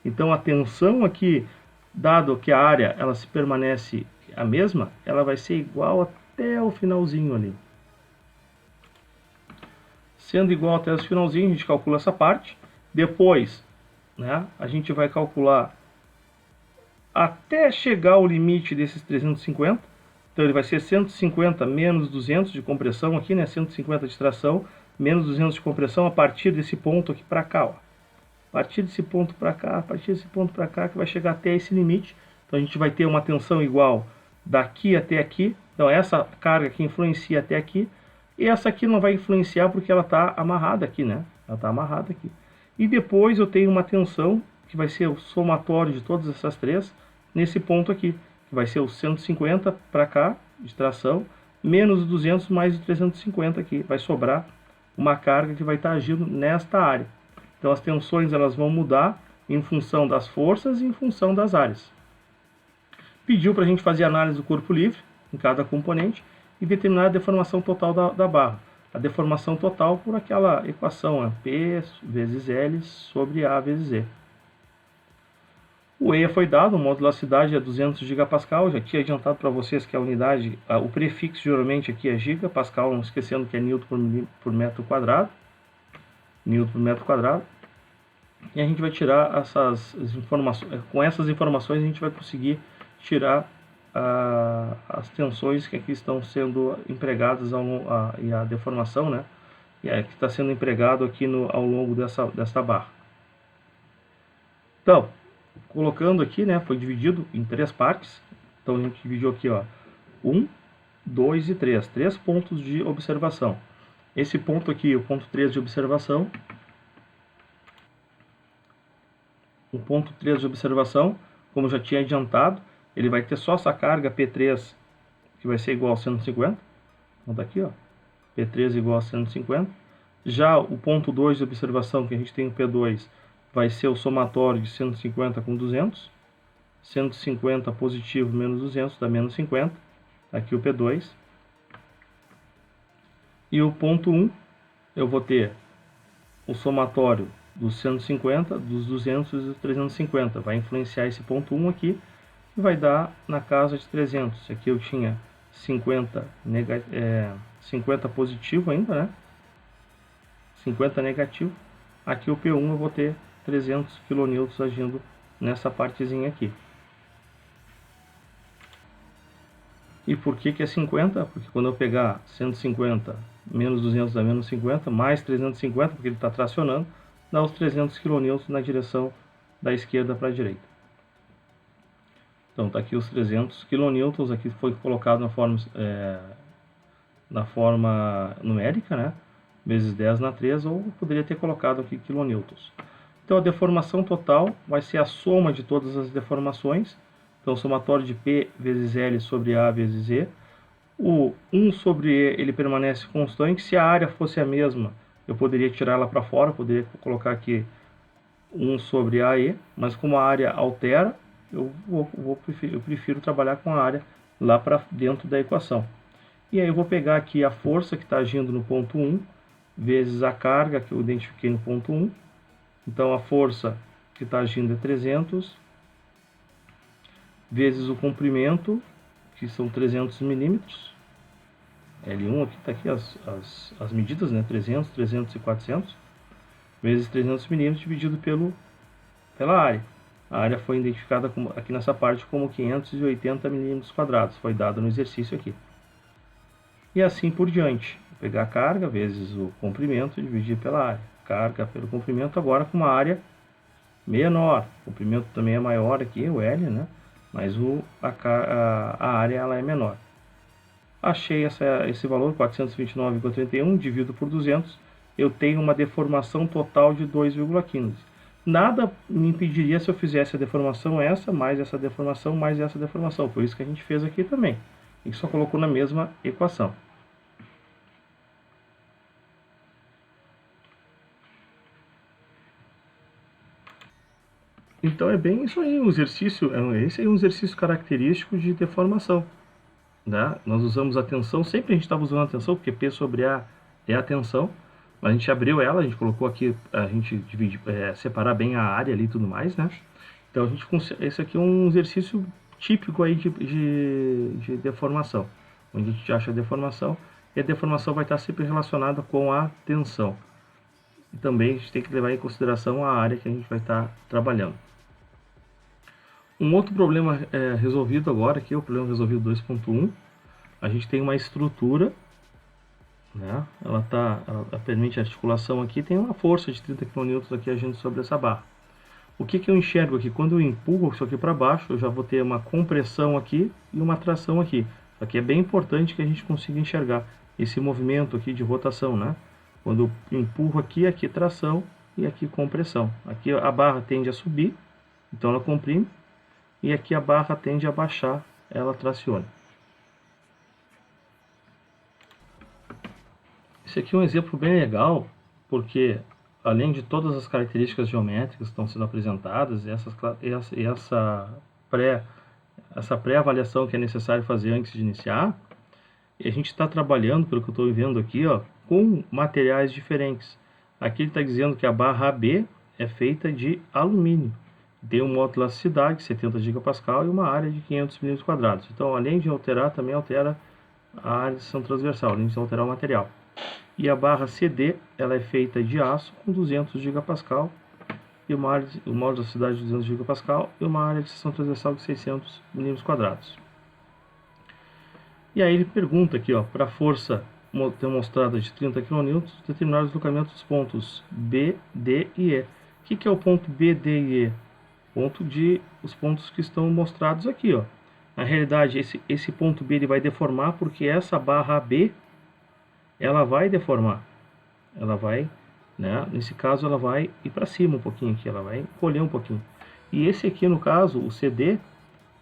Então a tensão aqui, dado que a área ela se permanece a mesma, ela vai ser igual até o finalzinho ali. Sendo igual até o finalzinho, a gente calcula essa parte. Depois, né, a gente vai calcular até chegar ao limite desses 350. Então ele vai ser 150 menos 200 de compressão aqui, né, 150 de tração, menos 200 de compressão a partir desse ponto aqui para cá, ó. A partir desse ponto para cá, a partir desse ponto para cá, que vai chegar até esse limite. Então a gente vai ter uma tensão igual daqui até aqui. Então essa carga que influencia até aqui, e essa aqui não vai influenciar porque ela está amarrada aqui, né? Ela está amarrada aqui. E depois eu tenho uma tensão que vai ser o somatório de todas essas três nesse ponto aqui, que vai ser o 150 para cá de tração, menos 200 mais 350 aqui. Vai sobrar uma carga que vai estar agindo nesta área. Então as tensões elas vão mudar em função das forças e em função das áreas. Pediu para a gente fazer análise do corpo livre em cada componente e determinar a deformação total da barra. A deformação total por aquela equação, né? P vezes L sobre A vezes Z. O EIA foi dado, a modularidade é 200 gigapascal. Já tinha adiantado para vocês que a unidade, o prefixo geralmente aqui é gigapascal, não esquecendo que é Newton por metro quadrado. Newton por metro quadrado. E a gente vai tirar essas informações. Com essas informações a gente vai conseguir tirar as tensões que aqui estão sendo empregadas e a deformação, né? E que está sendo empregado aqui ao longo desta barra. Então, colocando aqui, né, foi dividido em três partes. Então a gente dividiu aqui, ó, 1, 2 e 3. 3 pontos de observação. Esse ponto aqui, o ponto 3 de observação. O ponto 3 de observação, como eu já tinha adiantado, ele vai ter só essa carga P3, que vai ser igual a 150. Então tá aqui, ó, P3 igual a 150. Já o ponto 2 de observação, que a gente tem o P2, vai ser o somatório de 150 com 200. 150 positivo menos 200 dá menos 50. Aqui o P2. E o ponto 1, eu vou ter o somatório dos 150, dos 200 e dos 350. Vai influenciar esse ponto 1 aqui e vai dar na casa de 300. Aqui eu tinha 50 positivo ainda, né? 50 negativo. Aqui o P1 eu vou ter 300 kN agindo nessa partezinha aqui. E por que é 50? Porque quando eu pegar 150 menos 200 dá menos 50, mais 350, porque ele está tracionando, dá os 300 kN na direção da esquerda para a direita. Então está aqui os 300 kN, aqui foi colocado na forma numérica, né? Vezes 10 na 3, ou poderia ter colocado aqui quilonewtons. Então a deformação total vai ser a soma de todas as deformações. Então, somatório de P vezes L sobre A vezes E. O 1 sobre E ele permanece constante. Se a área fosse a mesma, eu poderia tirar ela para fora, poderia colocar aqui 1 sobre AE, mas como a área altera, eu prefiro trabalhar com a área lá para dentro da equação. E aí eu vou pegar aqui a força que está agindo no ponto 1, vezes a carga que eu identifiquei no ponto 1. Então a força que está agindo é 300, vezes o comprimento, que são 300 milímetros. L1 aqui está aqui as medidas, né? 300, 300 e 400, vezes 300 milímetros dividido pela área. A área foi identificada aqui nessa parte como 580 milímetros quadrados, foi dado no exercício aqui. E assim por diante. Vou pegar a carga vezes o comprimento dividir pela área. Carga pelo comprimento, agora com uma área menor. O comprimento também é maior aqui, o L, né? Mas a área ela é menor. Achei esse valor, 429,31, divido por 200, eu tenho uma deformação total de 2,15. Nada me impediria se eu fizesse a deformação mais essa deformação, mais essa deformação. Por isso que a gente fez aqui também. A gente só colocou na mesma equação. Então é bem isso aí, esse é um exercício característico de deformação. Né? Nós usamos a tensão, sempre a gente estava usando a tensão, porque P sobre A é a tensão, mas a gente abriu ela, a gente colocou aqui, a gente separar bem a área ali e tudo mais, né? Então esse aqui é um exercício típico aí de deformação, onde a gente acha a deformação, e a deformação vai estar sempre relacionada com a tensão. E também a gente tem que levar em consideração a área que a gente vai estar trabalhando. Um outro problema resolvido agora, aqui é o problema resolvido 2.1. A gente tem uma estrutura, né? Ela permite a articulação aqui, tem uma força de 30 kN aqui agindo sobre essa barra. O que eu enxergo aqui? Quando eu empurro isso aqui para baixo, eu já vou ter uma compressão aqui e uma tração aqui. Isso aqui é bem importante que a gente consiga enxergar esse movimento aqui de rotação, né? Quando eu empurro aqui, aqui tração e aqui compressão. Aqui a barra tende a subir, então ela comprime. E aqui a barra tende a baixar, ela traciona. Esse aqui é um exemplo bem legal, porque além de todas as características geométricas que estão sendo apresentadas, essa pré-avaliação que é necessário fazer antes de iniciar, a gente está trabalhando, pelo que eu estou vendo aqui, ó, com materiais diferentes. Aqui ele está dizendo que a barra AB é feita de alumínio. Tem uma módulo de elasticidade, 70 gigapascal, e uma área de 500 mm². Então, além de alterar, também altera a área de seção transversal, além de alterar o material. E a barra CD, ela é feita de aço com 200 gigapascal, e uma módulo de elasticidade de 200 gigapascal, e uma área de seção transversal de 600 mm². E aí ele pergunta aqui, ó, para a força demonstrada de 30 kN, determinar o deslocamento dos pontos B, D e E. O que é o ponto B, D e E? Os pontos que estão mostrados aqui, ó. Na realidade, esse ponto B ele vai deformar porque essa barra B ela vai deformar. Ela vai, né? Nesse caso, ela vai ir para cima um pouquinho aqui, ela vai encolher um pouquinho. E esse aqui, no caso, o CD,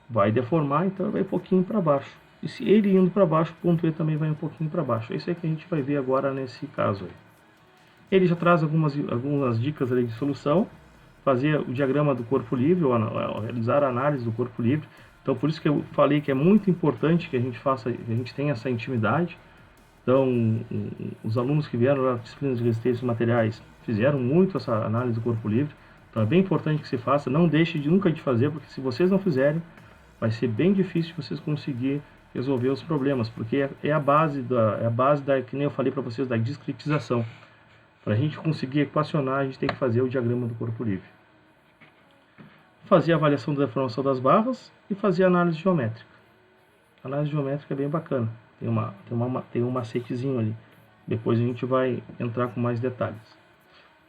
vai deformar, então ele vai um pouquinho para baixo. E se ele indo para baixo, o ponto E também vai um pouquinho para baixo. É isso aí que a gente vai ver agora nesse caso aí. Ele já traz algumas dicas ali de solução. Fazer o diagrama do corpo livre, ou realizar a análise do corpo livre. Então, por isso que eu falei que é muito importante que a gente tenha essa intimidade. Então, os alunos que vieram da disciplina de resistência dos materiais fizeram muito essa análise do corpo livre. Então, é bem importante que se faça. Não deixe nunca de fazer, porque se vocês não fizerem, vai ser bem difícil vocês conseguirem resolver os problemas, porque é a base da, que nem eu falei para vocês, da discretização. Para a gente conseguir equacionar, a gente tem que fazer o diagrama do corpo livre. Fazer a avaliação da deformação das barras e fazer a análise geométrica. A análise geométrica é bem bacana, tem um macetezinho ali. Depois a gente vai entrar com mais detalhes.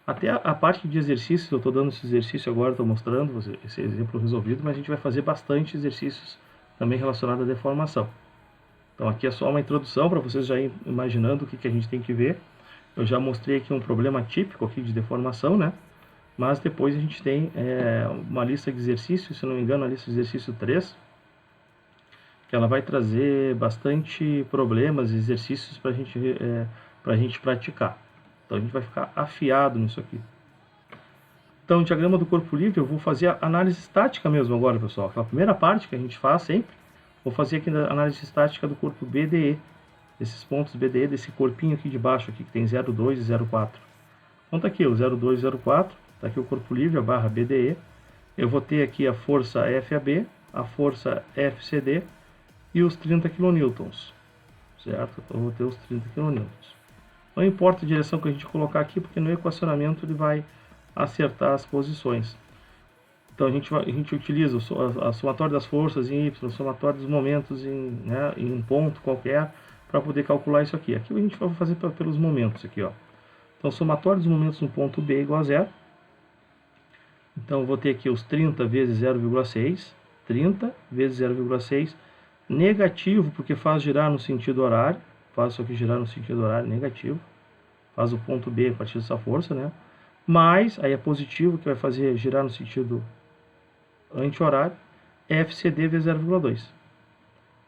Até a parte de exercícios, eu estou dando esse exercício agora, estou mostrando esse exemplo resolvido, mas a gente vai fazer bastante exercícios também relacionados à deformação. Então aqui é só uma introdução para vocês já ir imaginando o que a gente tem que ver. Eu já mostrei aqui um problema típico aqui de deformação, né? Mas depois a gente tem uma lista de exercícios, se não me engano, a lista de exercício 3, que ela vai trazer bastante problemas e exercícios para a gente praticar. Então a gente vai ficar afiado nisso aqui. Então, o diagrama do corpo livre, eu vou fazer a análise estática mesmo agora, pessoal. Aquela primeira parte que a gente faz sempre, vou fazer aqui a análise estática do corpo BDE. Esses pontos BDE, desse corpinho aqui de baixo, aqui, que tem 0,2 e 0,4. Então tá aqui o 0,2 e 0,4, tá aqui o corpo livre, a barra BDE. Eu vou ter aqui a força FAB, a força FCD e os 30 kN, certo? Então eu vou ter os 30 kN. Não importa a direção que a gente colocar aqui, porque no equacionamento ele vai acertar as posições. Então a gente utiliza a somatória das forças em Y, a somatória dos momentos em um ponto qualquer, para poder calcular isso aqui. Aqui a gente vai fazer pelos momentos aqui, ó. Então somatória dos momentos no ponto B igual a 0. Então eu vou ter aqui os 30 vezes 0,6, 30 vezes 0,6, negativo porque faz girar no sentido horário, faz isso aqui girar no sentido horário, negativo, faz o ponto B a partir dessa força, né? Mais, aí é positivo, que vai fazer girar no sentido anti-horário, FCD vezes 0,2.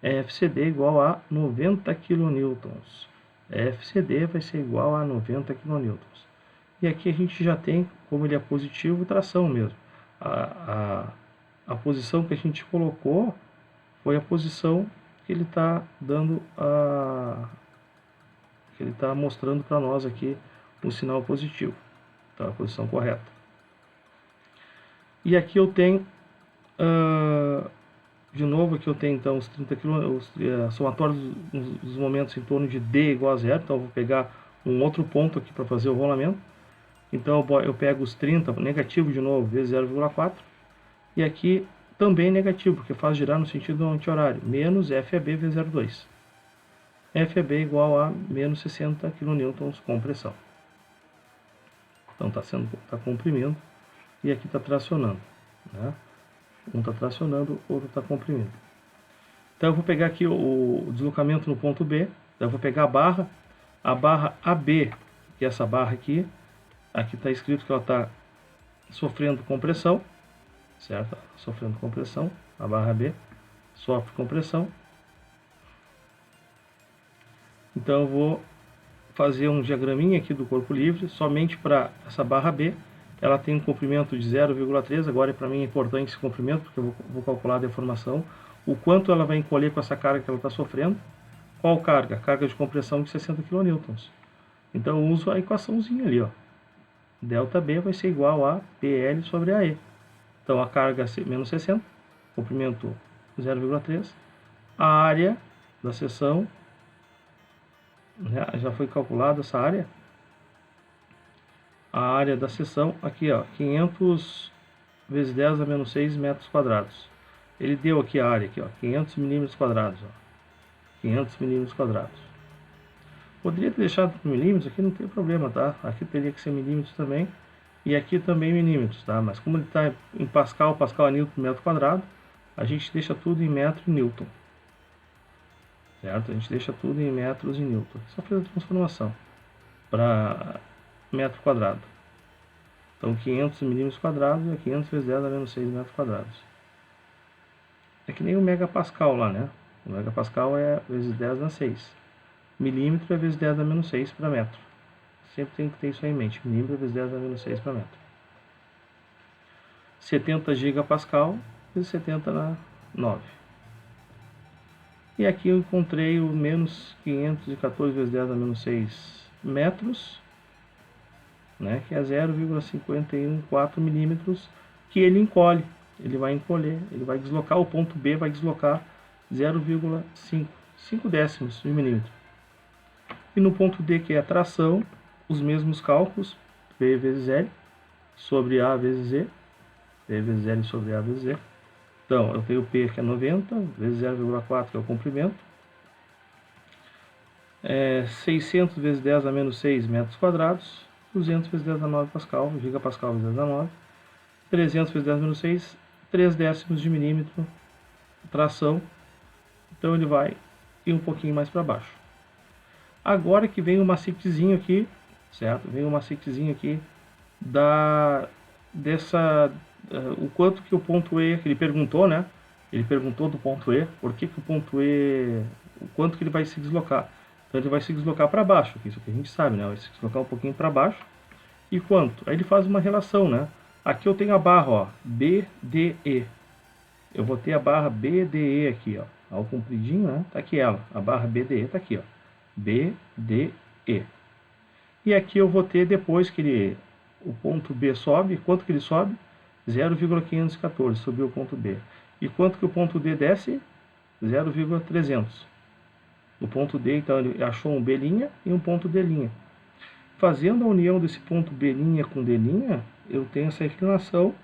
FCD igual a 90 kN. FCD vai ser igual a 90 kN. E aqui a gente já tem, como ele é positivo, tração mesmo. A posição que a gente colocou foi a posição que ele está dando que ele está mostrando para nós aqui um sinal positivo. Então, a posição correta. E aqui eu tenho, de novo, aqui eu tenho então os 30 kN, somatório dos momentos em torno de D igual a 0. Então eu vou pegar um outro ponto aqui para fazer o rolamento. Então eu pego os 30, negativo de novo, vezes 0,4. E aqui também negativo, porque faz girar no sentido anti-horário, menos FAB vezes 0,2. FAB igual a menos 60 kN com pressão. Então está comprimindo e aqui está tracionando, né? Um está tracionando, o outro está comprimindo. Então eu vou pegar aqui o deslocamento no ponto B. Então eu vou pegar a barra AB, que é essa barra aqui. Aqui está escrito que ela está sofrendo compressão, certo? Sofrendo compressão, a barra B sofre compressão. Então eu vou fazer um diagraminha aqui do corpo livre, somente para essa barra B. Ela tem um comprimento de 0,3, agora para mim é importante esse comprimento, porque eu vou calcular a deformação, o quanto ela vai encolher com essa carga que ela está sofrendo. Qual carga? Carga de compressão de 60 kN. Então eu uso a equaçãozinha ali, ó. ΔB vai ser igual a PL sobre AE. Então a carga menos 60, comprimento 0,3, a área da seção, já foi calculada essa área. A área da seção, aqui ó, 500 vezes 10 a menos 6 metros quadrados. Ele deu aqui a área, aqui, ó, 500 milímetros quadrados. Ó, 500 milímetros quadrados. Poderia ter deixado por milímetros, aqui não tem problema, tá? Aqui teria que ser milímetros também. E aqui também milímetros, tá? Mas como ele está em Pascal, Pascal é Newton por metro quadrado, a gente deixa tudo em metro e Newton. Certo? A gente deixa tudo em metros e Newton. Só fez a transformação para metro quadrado. Então 500 milímetros quadrados é 500 vezes 10 a menos 6 metros quadrados. É que nem o megapascal lá, né? O megapascal é vezes 10 a 6. Milímetro é vezes 10 a menos 6 para metro. Sempre tem que ter isso aí em mente. Milímetro é vezes 10 a menos 6 para metro. 70 gigapascal vezes 70 na 9. E aqui eu encontrei o menos 514 vezes 10 a menos 6 metros, né, que é 0,514 milímetros, que ele encolhe. Ele vai encolher, ele vai deslocar, o ponto B vai deslocar 0,5 décimos de milímetro. E no ponto D, que é a tração, os mesmos cálculos, P vezes L sobre A vezes Z, P vezes L sobre A vezes Z. Então, eu tenho P que é 90, vezes 0,4 que é o comprimento, 600 vezes 10 a menos 6 metros quadrados, 200 vezes 10 a 9 Pascal, gigapascal vezes 10 a 9, 300 vezes 10 a menos 6, 3 décimos de milímetro, tração. Então ele vai ir um pouquinho mais para baixo. Agora que vem o macetezinho aqui, certo? Vem o macetezinho aqui o quanto que o ponto E, que ele perguntou, né? Ele perguntou do ponto E, por que o ponto E, o quanto que ele vai se deslocar. Então ele vai se deslocar para baixo, isso que a gente sabe, né? Vai se deslocar um pouquinho para baixo. E quanto? Aí ele faz uma relação, né? Aqui eu tenho a barra, ó, BDE. Eu vou ter a barra BDE aqui, ó. Ao compridinho, né? Tá aqui ela. A barra BDE tá aqui, ó. BDE. E aqui eu vou ter, depois que o ponto B sobe, quanto que ele sobe? 0,514, subiu o ponto B. E quanto que o ponto D desce? 0,300. O ponto D, então, ele achou um B' e um ponto D'. Fazendo a união desse ponto B' com D', eu tenho essa inclinação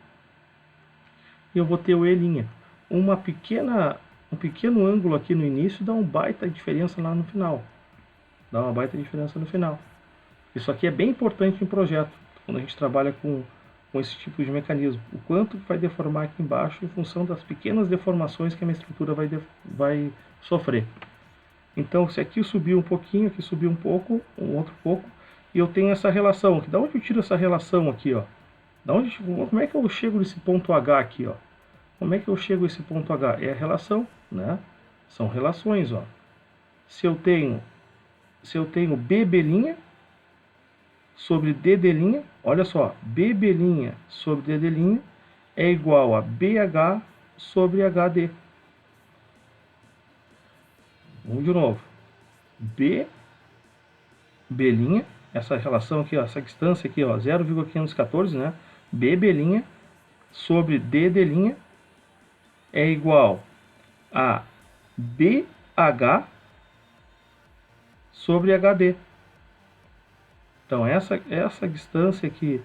e eu vou ter o E'. Um pequeno ângulo aqui no início dá uma baita diferença lá no final. Dá uma baita diferença no final. Isso aqui é bem importante em projeto, quando a gente trabalha com esse tipo de mecanismo. O quanto vai deformar aqui embaixo em função das pequenas deformações que a minha estrutura vai sofrer. Então, se aqui subiu um pouquinho, aqui subiu um pouco, um outro pouco, e eu tenho essa relação. Da onde eu tiro essa relação aqui, ó? Como é que eu chego nesse ponto H aqui, ó? Como é que eu chego a esse ponto H? É a relação, né? São relações, ó. Se eu tenho BB' sobre DD', olha só, BB' sobre DD' é igual a BH sobre HD. Vamos de novo. B', essa relação aqui, ó, essa distância aqui, ó, 0,514, né? BB' sobre DD' é igual a BH sobre HD. Então, essa distância aqui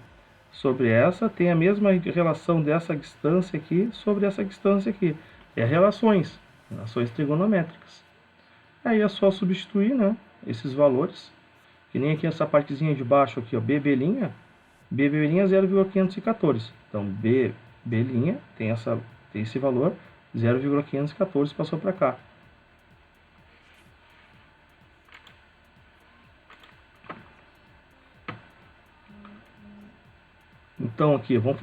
sobre essa tem a mesma relação dessa distância aqui sobre essa distância aqui. É relações trigonométricas. Aí é só substituir, né, esses valores, que nem aqui essa partezinha de baixo aqui, ó, BB' é 0,514. Então, BB' tem esse valor, 0,514 passou para cá. Então aqui, vamos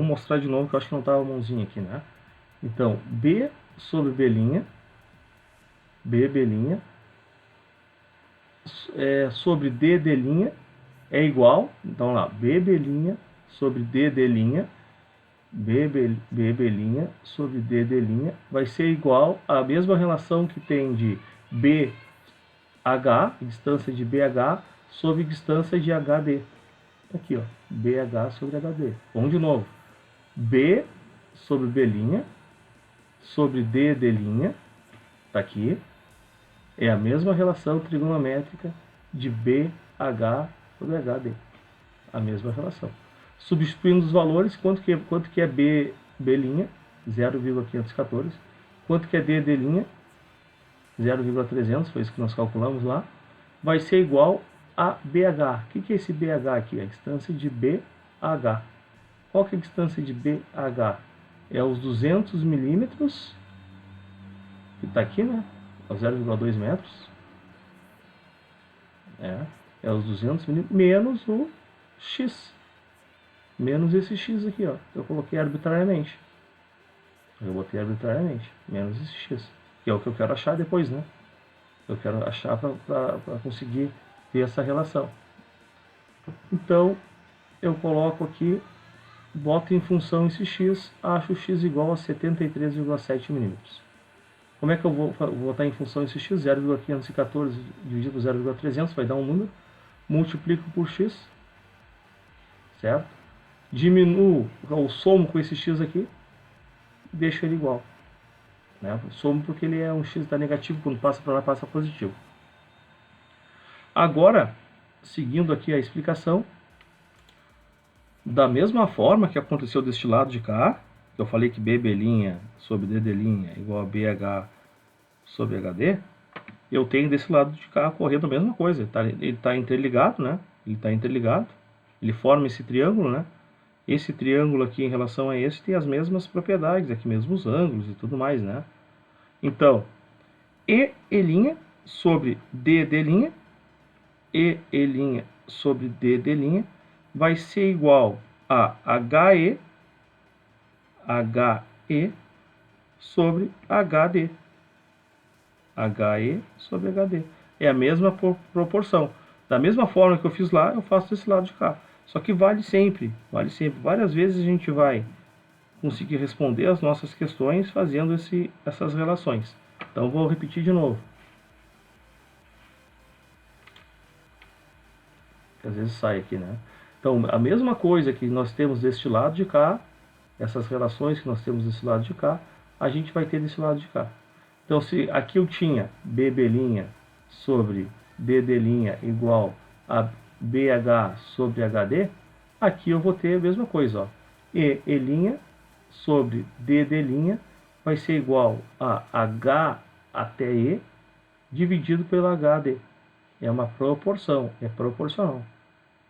mostrar de novo, que eu acho que não estava a mãozinha aqui, né? Então, B sobre B', sobre DD' é igual, então lá, BB' sobre DD', BB' sobre DD' vai ser igual à mesma relação que tem de BH, distância de BH, sobre distância de HD. Aqui, ó, BH sobre HD. Vamos de novo. B sobre B' sobre DD', tá aqui, é a mesma relação trigonométrica de BH sobre HD. A mesma relação. Substituindo os valores, quanto que é B'? 0,514. Quanto que é DD'? 0,300, foi isso que nós calculamos lá. Vai ser igual a BH. O que é esse BH aqui? A distância de BH. Qual que é a distância de BH? É os 200 milímetros, que está aqui, né? É 0,2 metros. É os 200 milímetros menos o X. Menos esse X aqui, ó. Eu coloquei arbitrariamente. Eu botei arbitrariamente. Menos esse X. Que é o que eu quero achar depois, né? Eu quero achar para conseguir ter essa relação. Então, eu coloco aqui, boto em função esse X, acho o X igual a 73,7 milímetros. Como é que eu vou botar em função esse X? 0,514 dividido por 0,300 vai dar um número. Multiplico por X, certo? Diminuo, ou somo com esse X aqui, deixo ele igual. Né? Somo porque ele um X está negativo, quando passa para lá passa positivo. Agora, seguindo aqui a explicação, da mesma forma que aconteceu deste lado de cá, eu falei que BB' sobre DD' é igual a BH sobre HD, eu tenho desse lado de cá correndo a mesma coisa. Ele tá interligado, né? Ele está interligado, ele forma esse triângulo, né? Esse triângulo aqui em relação a esse tem as mesmas propriedades, aqui mesmos ângulos e tudo mais, né? Então, E' sobre DD', E' sobre DD' vai ser igual a HE sobre HD. HE sobre HD. É a mesma proporção. Da mesma forma que eu fiz lá, eu faço desse lado de cá. Só que vale sempre. Várias vezes a gente vai conseguir responder as nossas questões fazendo essas relações. Então vou repetir de novo. Às vezes sai aqui, né? Então, a mesma coisa que nós temos deste lado de cá, essas relações que nós temos desse lado de cá, a gente vai ter desse lado de cá. Então, se aqui eu tinha BB' sobre DD' igual a BH sobre HD, aqui eu vou ter a mesma coisa, ó. E' sobre DD' vai ser igual a H até E dividido pelo HD. É uma proporção, é proporcional.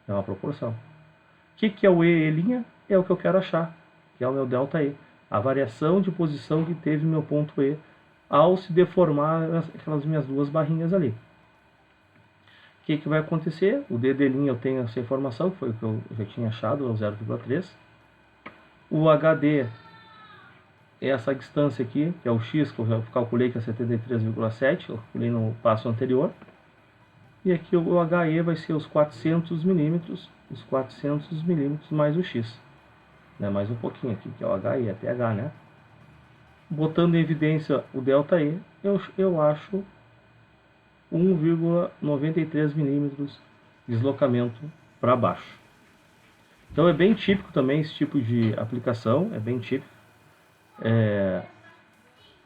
É uma proporção. O que é o E'? É o que eu quero achar, que é o meu ΔE. A variação de posição que teve meu ponto E ao se deformar aquelas minhas duas barrinhas ali. O que vai acontecer? O DD' eu tenho essa informação, que foi o que eu já tinha achado, é o 0,3. O HD é essa distância aqui, que é o X, que eu já calculei que é 73,7, eu calculei no passo anterior. E aqui o HE vai ser os 400 milímetros mais o X. Né? Mais um pouquinho aqui, que é o HE, até H, né? Botando em evidência o ΔE, eu acho 1,93 milímetros de deslocamento para baixo. Então é bem típico também esse tipo de aplicação, é bem típico.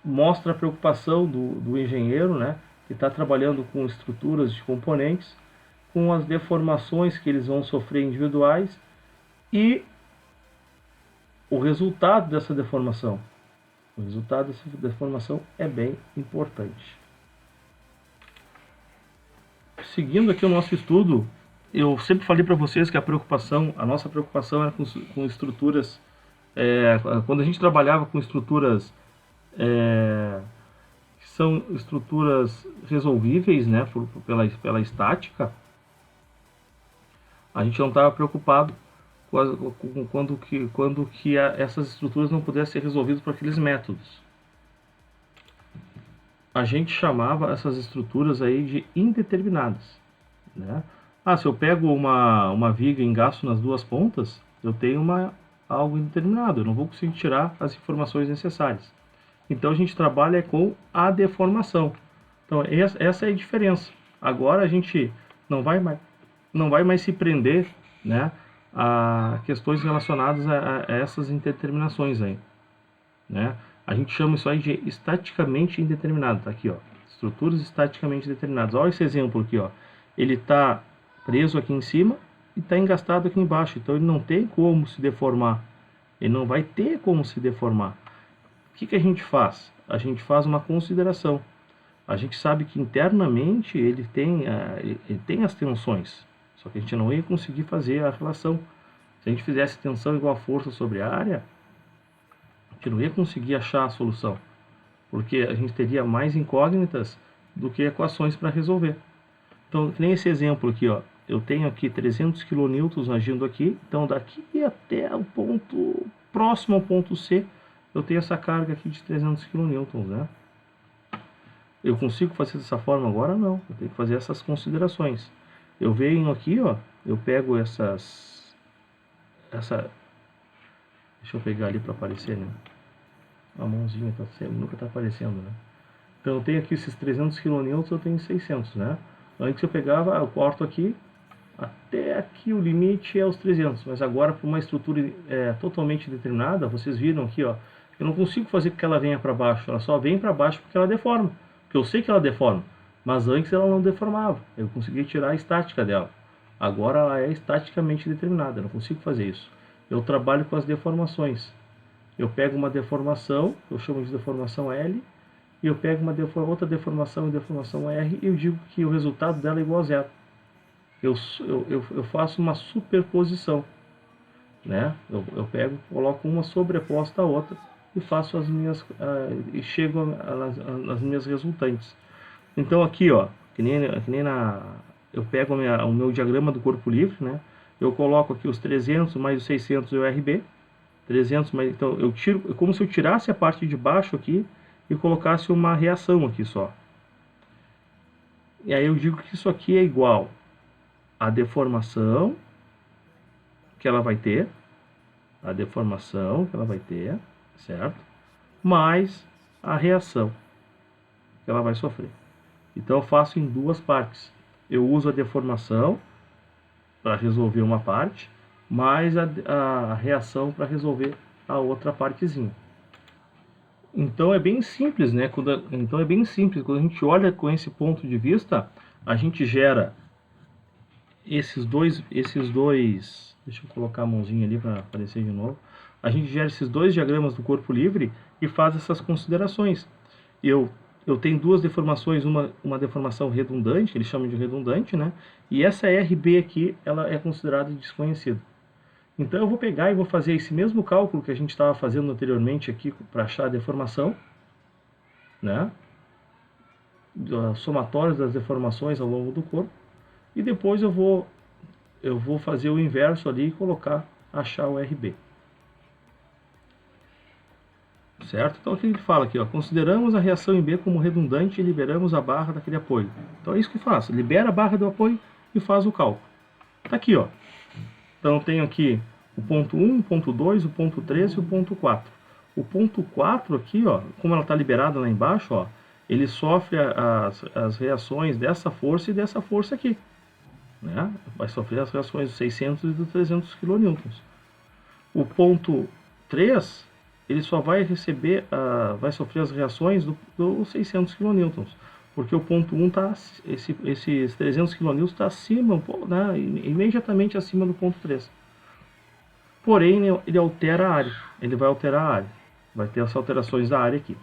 Mostra a preocupação do engenheiro, né, que está trabalhando com estruturas de componentes, com as deformações que eles vão sofrer individuais e o resultado dessa deformação. O resultado dessa deformação é bem importante. Seguindo aqui o nosso estudo, eu sempre falei para vocês que a nossa preocupação era com estruturas, quando a gente trabalhava com estruturas que são estruturas resolvíveis, né, pela estática, a gente não estava preocupado quando essas estruturas não pudessem ser resolvidas por aqueles métodos. A gente chamava essas estruturas aí de indeterminadas, né? Se eu pego uma viga e engaço nas duas pontas, eu tenho algo indeterminado, eu não vou conseguir tirar as informações necessárias. Então a gente trabalha com a deformação. Então essa é a diferença. Agora a gente não vai mais se prender, né, a questões relacionadas a essas indeterminações aí, né? A gente chama isso aí de estaticamente indeterminado. Tá aqui, ó, estruturas estaticamente determinadas. Olha esse exemplo aqui, ó. Ele está preso aqui em cima e está engastado aqui embaixo. Então ele não tem como se deformar. Ele não vai ter como se deformar. O que a gente faz? A gente faz uma consideração. A gente sabe que internamente ele tem as tensões. Só que a gente não ia conseguir fazer a relação. Se a gente fizesse tensão igual a força sobre a área, a gente não ia conseguir achar a solução. Porque a gente teria mais incógnitas do que equações para resolver. Então, que nem esse exemplo aqui, ó. Eu tenho aqui 300 kN agindo aqui. Então, daqui até o ponto próximo ao ponto C, eu tenho essa carga aqui de 300 kN, né? Eu consigo fazer dessa forma agora? Não. Eu tenho que fazer essas considerações. Eu venho aqui, ó, eu pego essa... Deixa eu pegar ali para aparecer, né? A mãozinha nunca está aparecendo, né? Então eu tenho aqui esses 300 kN, eu tenho 600, né? Antes eu pegava, eu corto aqui, até aqui o limite é os 300. Mas agora, para uma estrutura totalmente determinada, vocês viram aqui, ó, eu não consigo fazer com que ela venha para baixo. Ela só vem para baixo porque ela deforma. Porque eu sei que ela deforma. Mas antes ela não deformava. Eu consegui tirar a estática dela. Agora ela é estaticamente determinada, eu não consigo fazer isso. Eu trabalho com as deformações. Eu pego uma deformação, eu chamo de deformação L, e eu pego uma outra deformação e deformação R, e eu digo que o resultado dela é igual a zero. Eu faço uma superposição, né? Eu pego, coloco uma sobreposta à outra e faço as minhas e chego às minhas resultantes. Então aqui, ó, que nem eu pego o meu diagrama do corpo livre, né? Eu coloco aqui os 300 mais os 600 e o RB. 300 mais, então eu tiro, é como se eu tirasse a parte de baixo aqui e colocasse uma reação aqui só. E aí eu digo que isso aqui é igual à deformação que ela vai ter, certo? Mais a reação que ela vai sofrer. Então eu faço em duas partes. Eu uso a deformação para resolver uma parte, mais a reação para resolver a outra partezinha. Então é bem simples, né? Então é bem simples. Quando a gente olha com esse ponto de vista, a gente gera esses dois. Deixa eu colocar a mãozinha ali para aparecer de novo. A gente gera esses dois diagramas do corpo livre e faz essas considerações. Eu tenho duas deformações, uma deformação redundante, eles chamam de redundante, né? E essa RB aqui, ela é considerada desconhecida. Então eu vou pegar e vou fazer esse mesmo cálculo que a gente estava fazendo anteriormente aqui para achar a deformação, né? Somatórios das deformações ao longo do corpo. E depois eu vou fazer o inverso ali e achar o RB. Certo? Então o que ele fala aqui, ó, consideramos a reação em B como redundante e liberamos a barra daquele apoio. Então é isso que eu faço, libera a barra do apoio e faz o cálculo. Tá aqui, ó. Então eu tenho aqui o ponto 1, o ponto 2, o ponto 3 e o ponto 4. O ponto 4 aqui, ó, como ela está liberada lá embaixo, ó, ele sofre as reações dessa força e dessa força aqui. Né? Vai sofrer as reações dos 600 e dos 300 kN. O ponto 3, ele só vai receber, vai sofrer as reações dos 600 kN. Porque o ponto 1 tá, esses 300 kN está acima, né, imediatamente acima do ponto 3. Porém, ele altera a área. Ele vai alterar a área. Vai ter as alterações da área aqui.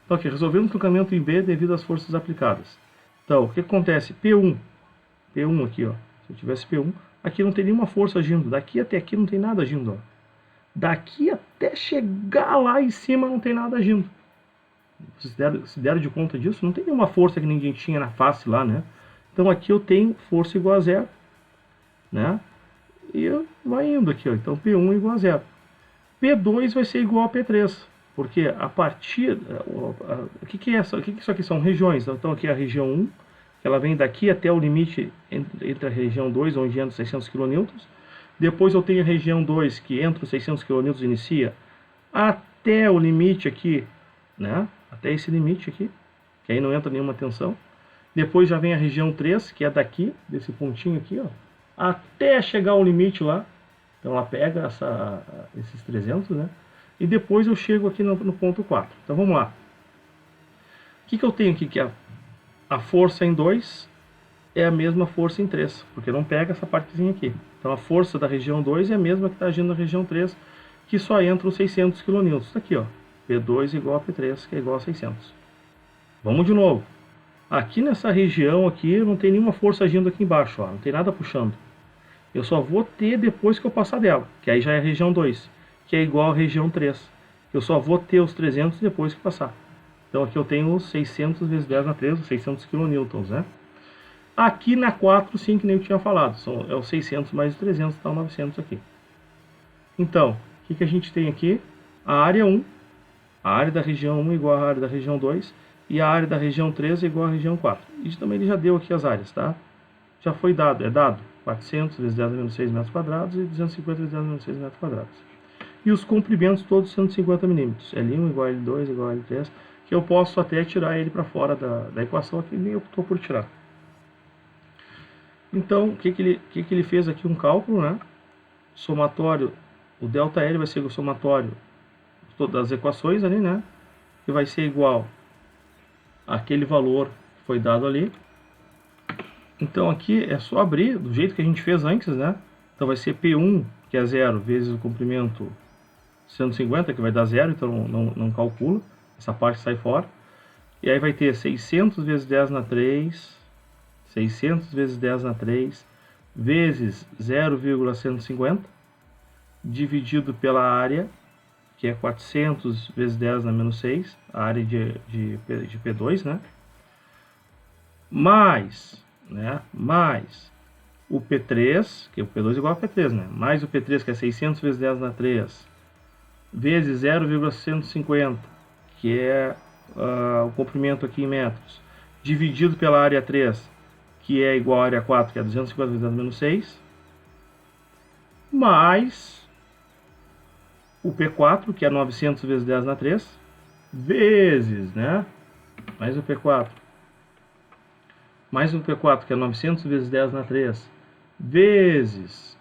Então, aqui, resolvemos o truncamento em B devido às forças aplicadas. Então, o que acontece? P1 aqui, ó. Se eu tivesse P1, aqui não tem nenhuma força agindo. Daqui até aqui não tem nada agindo, ó. Daqui até chegar lá em cima não tem nada agindo. Se deram de conta disso, não tem nenhuma força que ninguém tinha na face lá, né? Então aqui eu tenho força igual a zero, né? E vai indo aqui, ó. Então P1 igual a zero. P2 vai ser igual a P3, porque a partir... O que é isso? O que isso aqui são regiões? Então aqui é a região 1, que ela vem daqui até o limite entre a região 2, onde entra 600 kN. Depois eu tenho a região 2, que entra os 600 kN inicia até o limite aqui, né? Até esse limite aqui, que aí não entra nenhuma tensão. Depois já vem a região 3, que é daqui, desse pontinho aqui, ó, até chegar ao limite lá. Então ela pega esses 300, né? E depois eu chego aqui no ponto 4. Então vamos lá. O que eu tenho aqui? Que a força em 2 é a mesma força em 3, porque não pega essa partezinha aqui. Então a força da região 2 é a mesma que está agindo na região 3, que só entra os 600 kN. Isso aqui, ó. P2 igual a P3, que é igual a 600. Vamos de novo. Aqui nessa região aqui, não tem nenhuma força agindo aqui embaixo, ó. Não tem nada puxando. Eu só vou ter depois que eu passar dela, que aí já é a região 2, que é igual a região 3. Eu só vou ter os 300 depois que passar. Então aqui eu tenho os 600 vezes 10 na 3, os 600 kN, né? Aqui na 4, sim, que nem eu tinha falado, é os 600 mais os 300, dá 900 aqui. Então, o que a gente tem aqui? A área 1, a área da região 1 igual à área da região 2, e a área da região 3 igual à região 4. Isso também ele já deu aqui as áreas, tá? Já foi dado, é dado 400 vezes 10 menos 6 metros quadrados e 250 vezes 10 menos 6 metros quadrados. E os comprimentos todos 150 milímetros. L1 igual a L2 igual a L3, que eu posso até tirar ele para fora da equação aqui, nem eu estou por tirar. Então, o que ele fez aqui? Um cálculo, né? Somatório, o ΔL vai ser o somatório das equações ali, né? Que vai ser igual àquele valor que foi dado ali, Então aqui é só abrir do jeito que a gente fez antes, né? Então vai ser P1, que é 0, vezes o comprimento 150, que vai dar 0, então não calcula. Essa parte sai fora. E aí vai ter 600 vezes 10 na 3, 600 vezes 10 na 3, vezes 0,150, dividido pela área, que é 400 vezes 10 na menos 6, a área de P2, né? Mais o P3, que é o P2 igual a P3, né? Mais o P3, que é 600 vezes 10 na 3, vezes 0,150, que é o comprimento aqui em metros, dividido pela área 3, que é igual à área 4, que é 250 vezes 10 menos 6, mais o P4, que é 900 vezes 10 na 3, vezes, né? Mais o P4, que é 900 vezes 10 na 3, vezes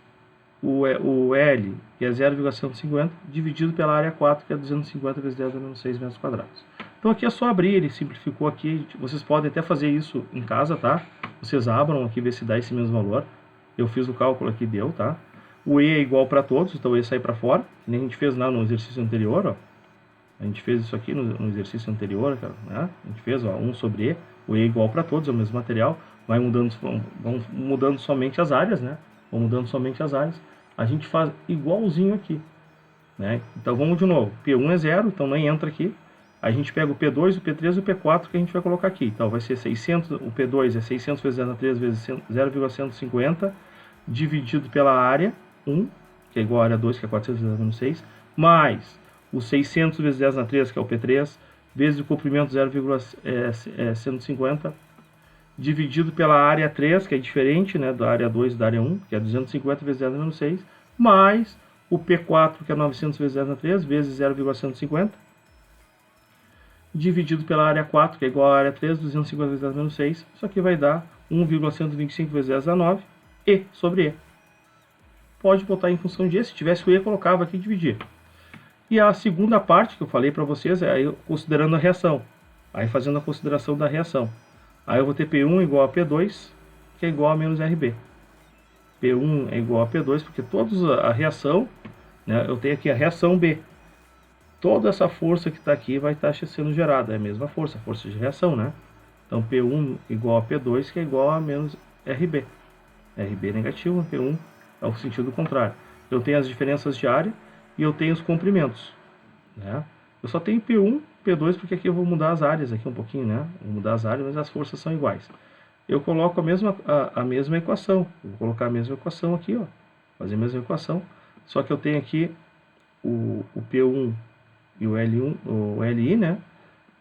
o L, que é 0,150, dividido pela área 4, que é 250 vezes 10 menos 6 metros quadrados. Então aqui é só abrir, ele simplificou aqui. Vocês podem até fazer isso em casa, tá? Vocês abram aqui, ver se dá esse mesmo valor. Eu fiz o cálculo aqui, deu, tá? O E é igual para todos, então o E sai para fora, que nem a gente fez lá no exercício anterior, ó. A gente fez isso aqui no exercício anterior, cara, né? A gente fez, ó, 1 sobre E, o E é igual para todos, é o mesmo material, vão mudando somente as áreas, né? Vão mudando somente as áreas. A gente faz igualzinho aqui, né? Então vamos de novo, P1 é 0, então nem entra aqui. A gente pega o P2, o P3 e o P4 que a gente vai colocar aqui. Então vai ser 600, o P2 é 600 vezes 10 na 3 vezes 0,150, dividido pela área 1, que é igual a área 2, que é 400 vezes 10 menos 6, mais o 600 vezes 10 na 3, que é o P3, vezes o comprimento 0,150, dividido pela área 3, que é diferente, né, da área 2 e da área 1, que é 250 vezes 10 menos 6, mais o P4, que é 900 vezes 10 na 3, vezes 0,150, dividido pela área 4, que é igual à área 3, 250 vezes 10 menos 6, isso aqui vai dar 1,125 vezes 10 a 9, E sobre E. Pode botar em função de E, se tivesse o E, colocava aqui e dividir. E a segunda parte que eu falei para vocês é aí considerando a reação. Aí fazendo a consideração da reação. Aí eu vou ter P1 igual a P2, que é igual a menos RB. P1 é igual a P2, porque toda a reação, né, eu tenho aqui a reação B. Toda essa força que está aqui vai estar sendo gerada. É a mesma força, força de reação, né? Então P1 igual a P2, que é igual a menos RB. RB negativo, P1 é o sentido contrário. Eu tenho as diferenças de área e eu tenho os comprimentos, né? Eu só tenho P1, P2, porque aqui eu vou mudar as áreas aqui um pouquinho, né? Vou mudar as áreas, mas as forças são iguais. Eu coloco a mesma equação. Eu vou colocar a mesma equação aqui, ó. Fazer a mesma equação. Só que eu tenho aqui o P1 e o L1, o LI, né?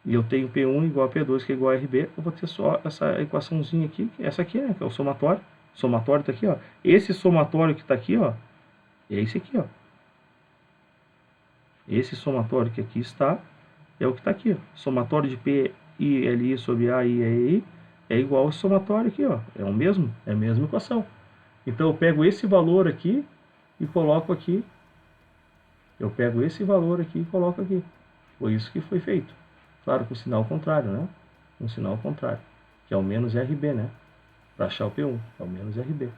E eu tenho P1 igual a P2, que é igual a RB. Eu vou ter só essa equaçãozinha aqui. Essa aqui, né? Que é o somatório. O somatório está aqui, ó. Esse somatório que está aqui, ó. É esse aqui, ó. Esse somatório que aqui está é o que está aqui, ó. Somatório de P I L I sobre A I E I é igual ao somatório aqui, ó. É o mesmo, é a mesma equação. Então eu pego esse valor aqui e coloco aqui. Eu pego esse valor aqui e coloco aqui. Foi isso que foi feito. Claro, com o sinal contrário, né? Um sinal contrário, que é o menos RB, né? Para achar o P1, é o menos RB.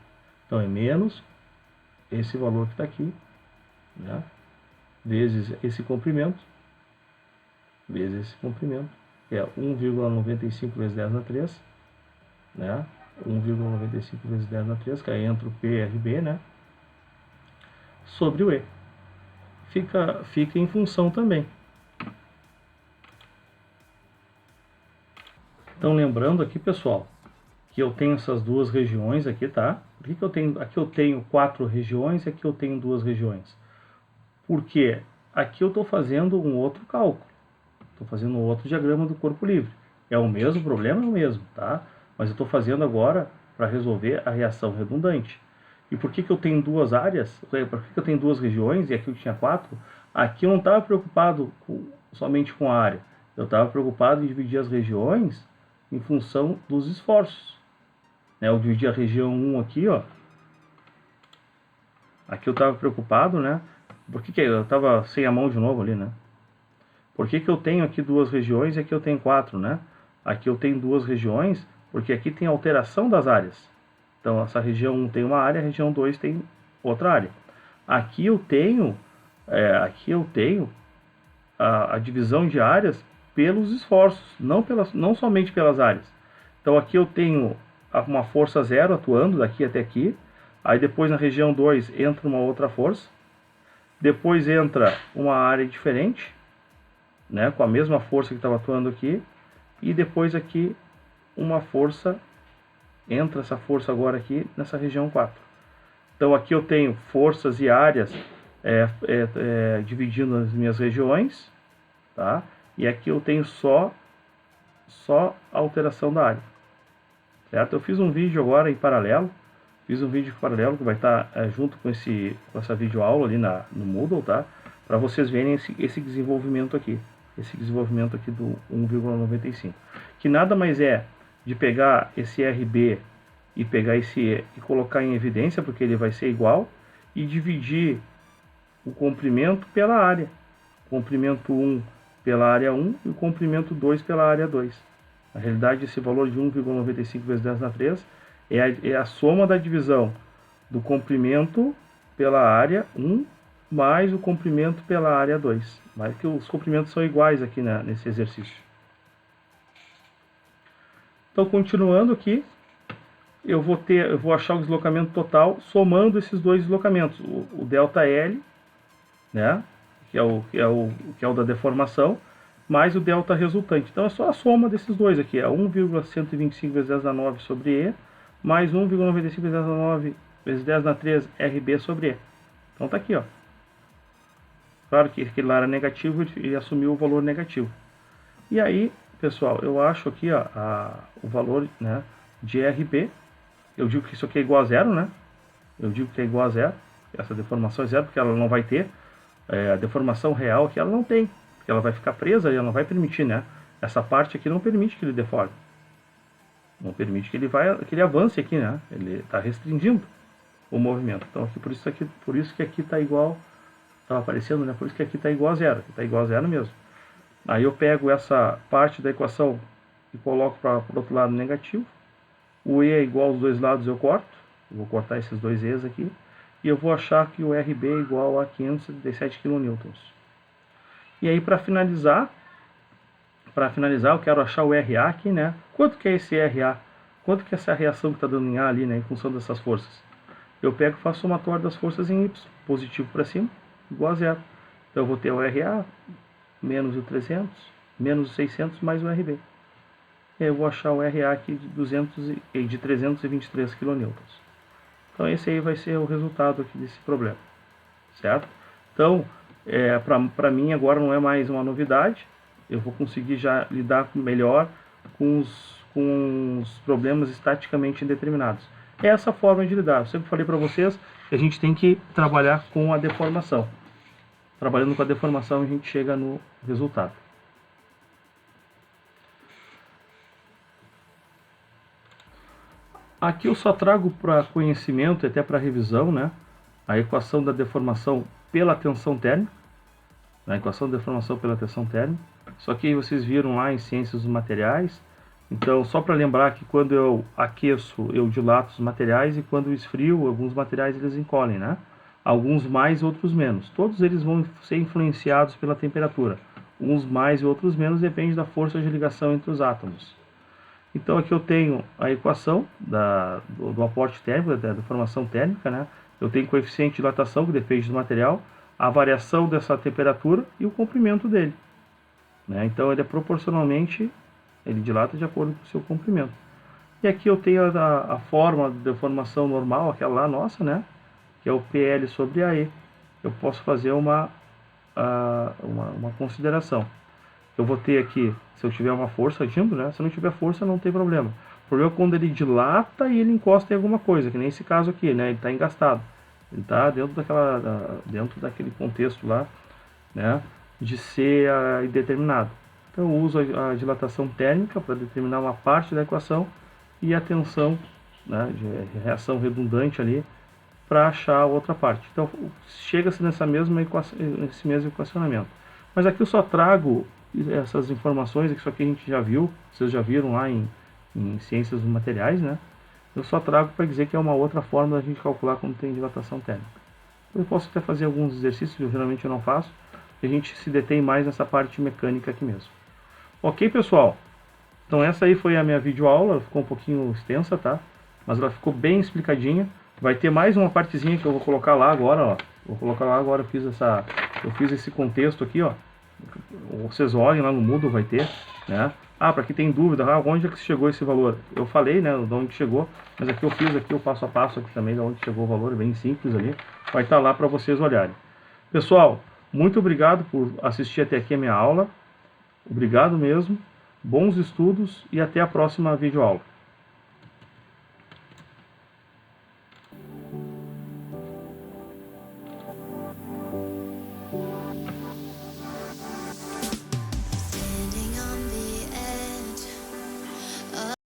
Então é menos esse valor que está aqui, né? Vezes esse comprimento, que é 1,95 vezes 10 na 3, né? 1,95 vezes 10 na 3, que aí entra o PRB, né? Sobre o E. Fica em função também. Então lembrando aqui, pessoal, que eu tenho essas duas regiões aqui, tá? Por que eu tenho, aqui eu tenho 4 regiões e aqui eu tenho 2 regiões? Porque aqui eu estou fazendo um outro cálculo. Estou fazendo um outro diagrama do corpo livre. É o mesmo problema? É o mesmo, tá? Mas eu estou fazendo agora para resolver a reação redundante. E por que eu tenho 2 áreas? Por que eu tenho 2 regiões e aqui eu tinha 4? Aqui eu não estava preocupado somente com a área. Eu estava preocupado em dividir as regiões em função dos esforços. Eu dividi a região 1 aqui, ó. Aqui eu estava preocupado, né? Por que eu estava sem a mão de novo ali, né? Por que eu tenho aqui 2 regiões e aqui eu tenho 4, né? Aqui eu tenho 2 regiões Porque aqui tem alteração das áreas. Então, essa região 1 tem uma área, a região 2 tem outra área. Aqui eu tenho, a divisão de áreas pelos esforços, não somente pelas áreas. Então, aqui eu tenho uma força 0 atuando daqui até aqui. Aí depois na região 2 entra uma outra força. Depois entra uma área diferente, né, com a mesma força que estava atuando aqui. E depois aqui uma força, entra essa força agora aqui nessa região 4. Então aqui eu tenho forças e áreas dividindo as minhas regiões, tá? E aqui eu tenho só a alteração da área, certo? Eu fiz um vídeo agora em paralelo, que vai estar junto com essa videoaula ali no Moodle, tá? Para vocês verem esse desenvolvimento aqui, do 1,95, que nada mais é de pegar esse RB e pegar esse E e colocar em evidência, porque ele vai ser igual, e dividir o comprimento pela área. Comprimento 1 pela área 1 e o comprimento 2 pela área 2. Na realidade, esse valor de 1,95 vezes 10 na 3 é a soma da divisão do comprimento pela área 1 mais o comprimento pela área 2. Mas que os comprimentos são iguais aqui nesse exercício. Então, continuando aqui, eu vou achar o deslocamento total somando esses dois deslocamentos, o ΔL, né, que é o da deformação, mais o delta resultante. Então é só a soma desses dois aqui, é 1,125 vezes 10 na 9 sobre E, mais 1,95 vezes 10 na 9 vezes 10 na 3 RB sobre E. Então tá aqui, ó. Claro que aquele lá era negativo, ele assumiu o valor negativo. E aí, pessoal, eu acho aqui, ó, o valor, né, de RB. Eu digo que isso aqui é igual a zero, né? Essa deformação é zero, porque ela não vai ter. A deformação real aqui ela não tem, porque ela vai ficar presa e ela não vai permitir, né? Essa parte aqui não permite que ele deforme. Não permite que ele avance aqui, né? Ele está restringindo o movimento. Então, aqui, por isso que aqui está igual. Estava aparecendo, né? Por isso que aqui está igual a zero. Está igual a zero mesmo. Aí eu pego essa parte da equação e coloco para o outro lado negativo. O E é igual aos dois lados, eu corto. Vou cortar esses dois E's aqui. E eu vou achar que o RB é igual a 577 kN. E aí, para finalizar, eu quero achar o RA aqui, né? Quanto que é esse RA? Quanto que é essa reação que está dando em A ali, né? Em função dessas forças. Eu pego e faço o somatório das forças em Y. Positivo para cima, igual a zero. Então eu vou ter o RA menos o 300, menos o 600, mais o RB. E aí eu vou achar o RA aqui de 323 kN. Então esse aí vai ser o resultado aqui desse problema, certo? Então, para mim agora não é mais uma novidade, eu vou conseguir já lidar melhor com os problemas estaticamente indeterminados. É essa forma de lidar. Eu sempre falei para vocês que a gente tem que trabalhar com a deformação. Trabalhando com a deformação a gente chega no resultado. Aqui eu só trago para conhecimento e até para revisão, né, a equação da deformação pela tensão térmica. A equação da deformação pela tensão térmica. Só que vocês viram lá em Ciências dos Materiais. Então, só para lembrar que quando eu aqueço, eu dilato os materiais, e quando eu esfrio, alguns materiais eles encolhem, né? Alguns mais, outros menos. Todos eles vão ser influenciados pela temperatura. Uns mais e outros menos, depende da força de ligação entre os átomos. Então aqui eu tenho a equação do aporte térmico, da deformação térmica, né? Eu tenho o coeficiente de dilatação, que depende do material, a variação dessa temperatura e o comprimento dele, né? Então ele é proporcionalmente, ele dilata de acordo com o seu comprimento. E aqui eu tenho a forma de deformação normal, aquela lá nossa, né? Que é o PL sobre AE. Eu posso fazer uma consideração. Eu vou ter aqui, se eu tiver uma força agindo, né? Se eu não tiver força, não tem problema. O problema é quando ele dilata e ele encosta em alguma coisa, que nem esse caso aqui, né? Ele está engastado. Ele está dentro daquele contexto lá, né? De ser indeterminado. Então eu uso a dilatação térmica para determinar uma parte da equação e a tensão, né, de reação redundante ali para achar a outra parte. Então chega-se nesse mesmo equacionamento. Mas aqui eu só trago essas informações, isso aqui a gente já viu, vocês já viram lá em em ciências dos materiais, né? Eu só trago para dizer que é uma outra forma da gente calcular como tem dilatação térmica. Eu posso até fazer alguns exercícios, que geralmente eu não faço, e a gente se detém mais nessa parte mecânica aqui mesmo. Ok, pessoal? Então essa aí foi a minha videoaula, ela ficou um pouquinho extensa, tá? Mas ela ficou bem explicadinha. Vai ter mais uma partezinha que eu vou colocar lá agora, ó. Vou colocar lá agora, eu fiz esse contexto aqui, ó. Vocês olhem lá no Moodle, vai ter, né? Ah, para quem tem dúvida, onde é que chegou esse valor? Eu falei, né, de onde chegou, mas aqui eu fiz aqui o passo a passo aqui também de onde chegou o valor, bem simples ali. Vai estar lá para vocês olharem. Pessoal, muito obrigado por assistir até aqui a minha aula. Obrigado mesmo. Bons estudos e até a próxima videoaula.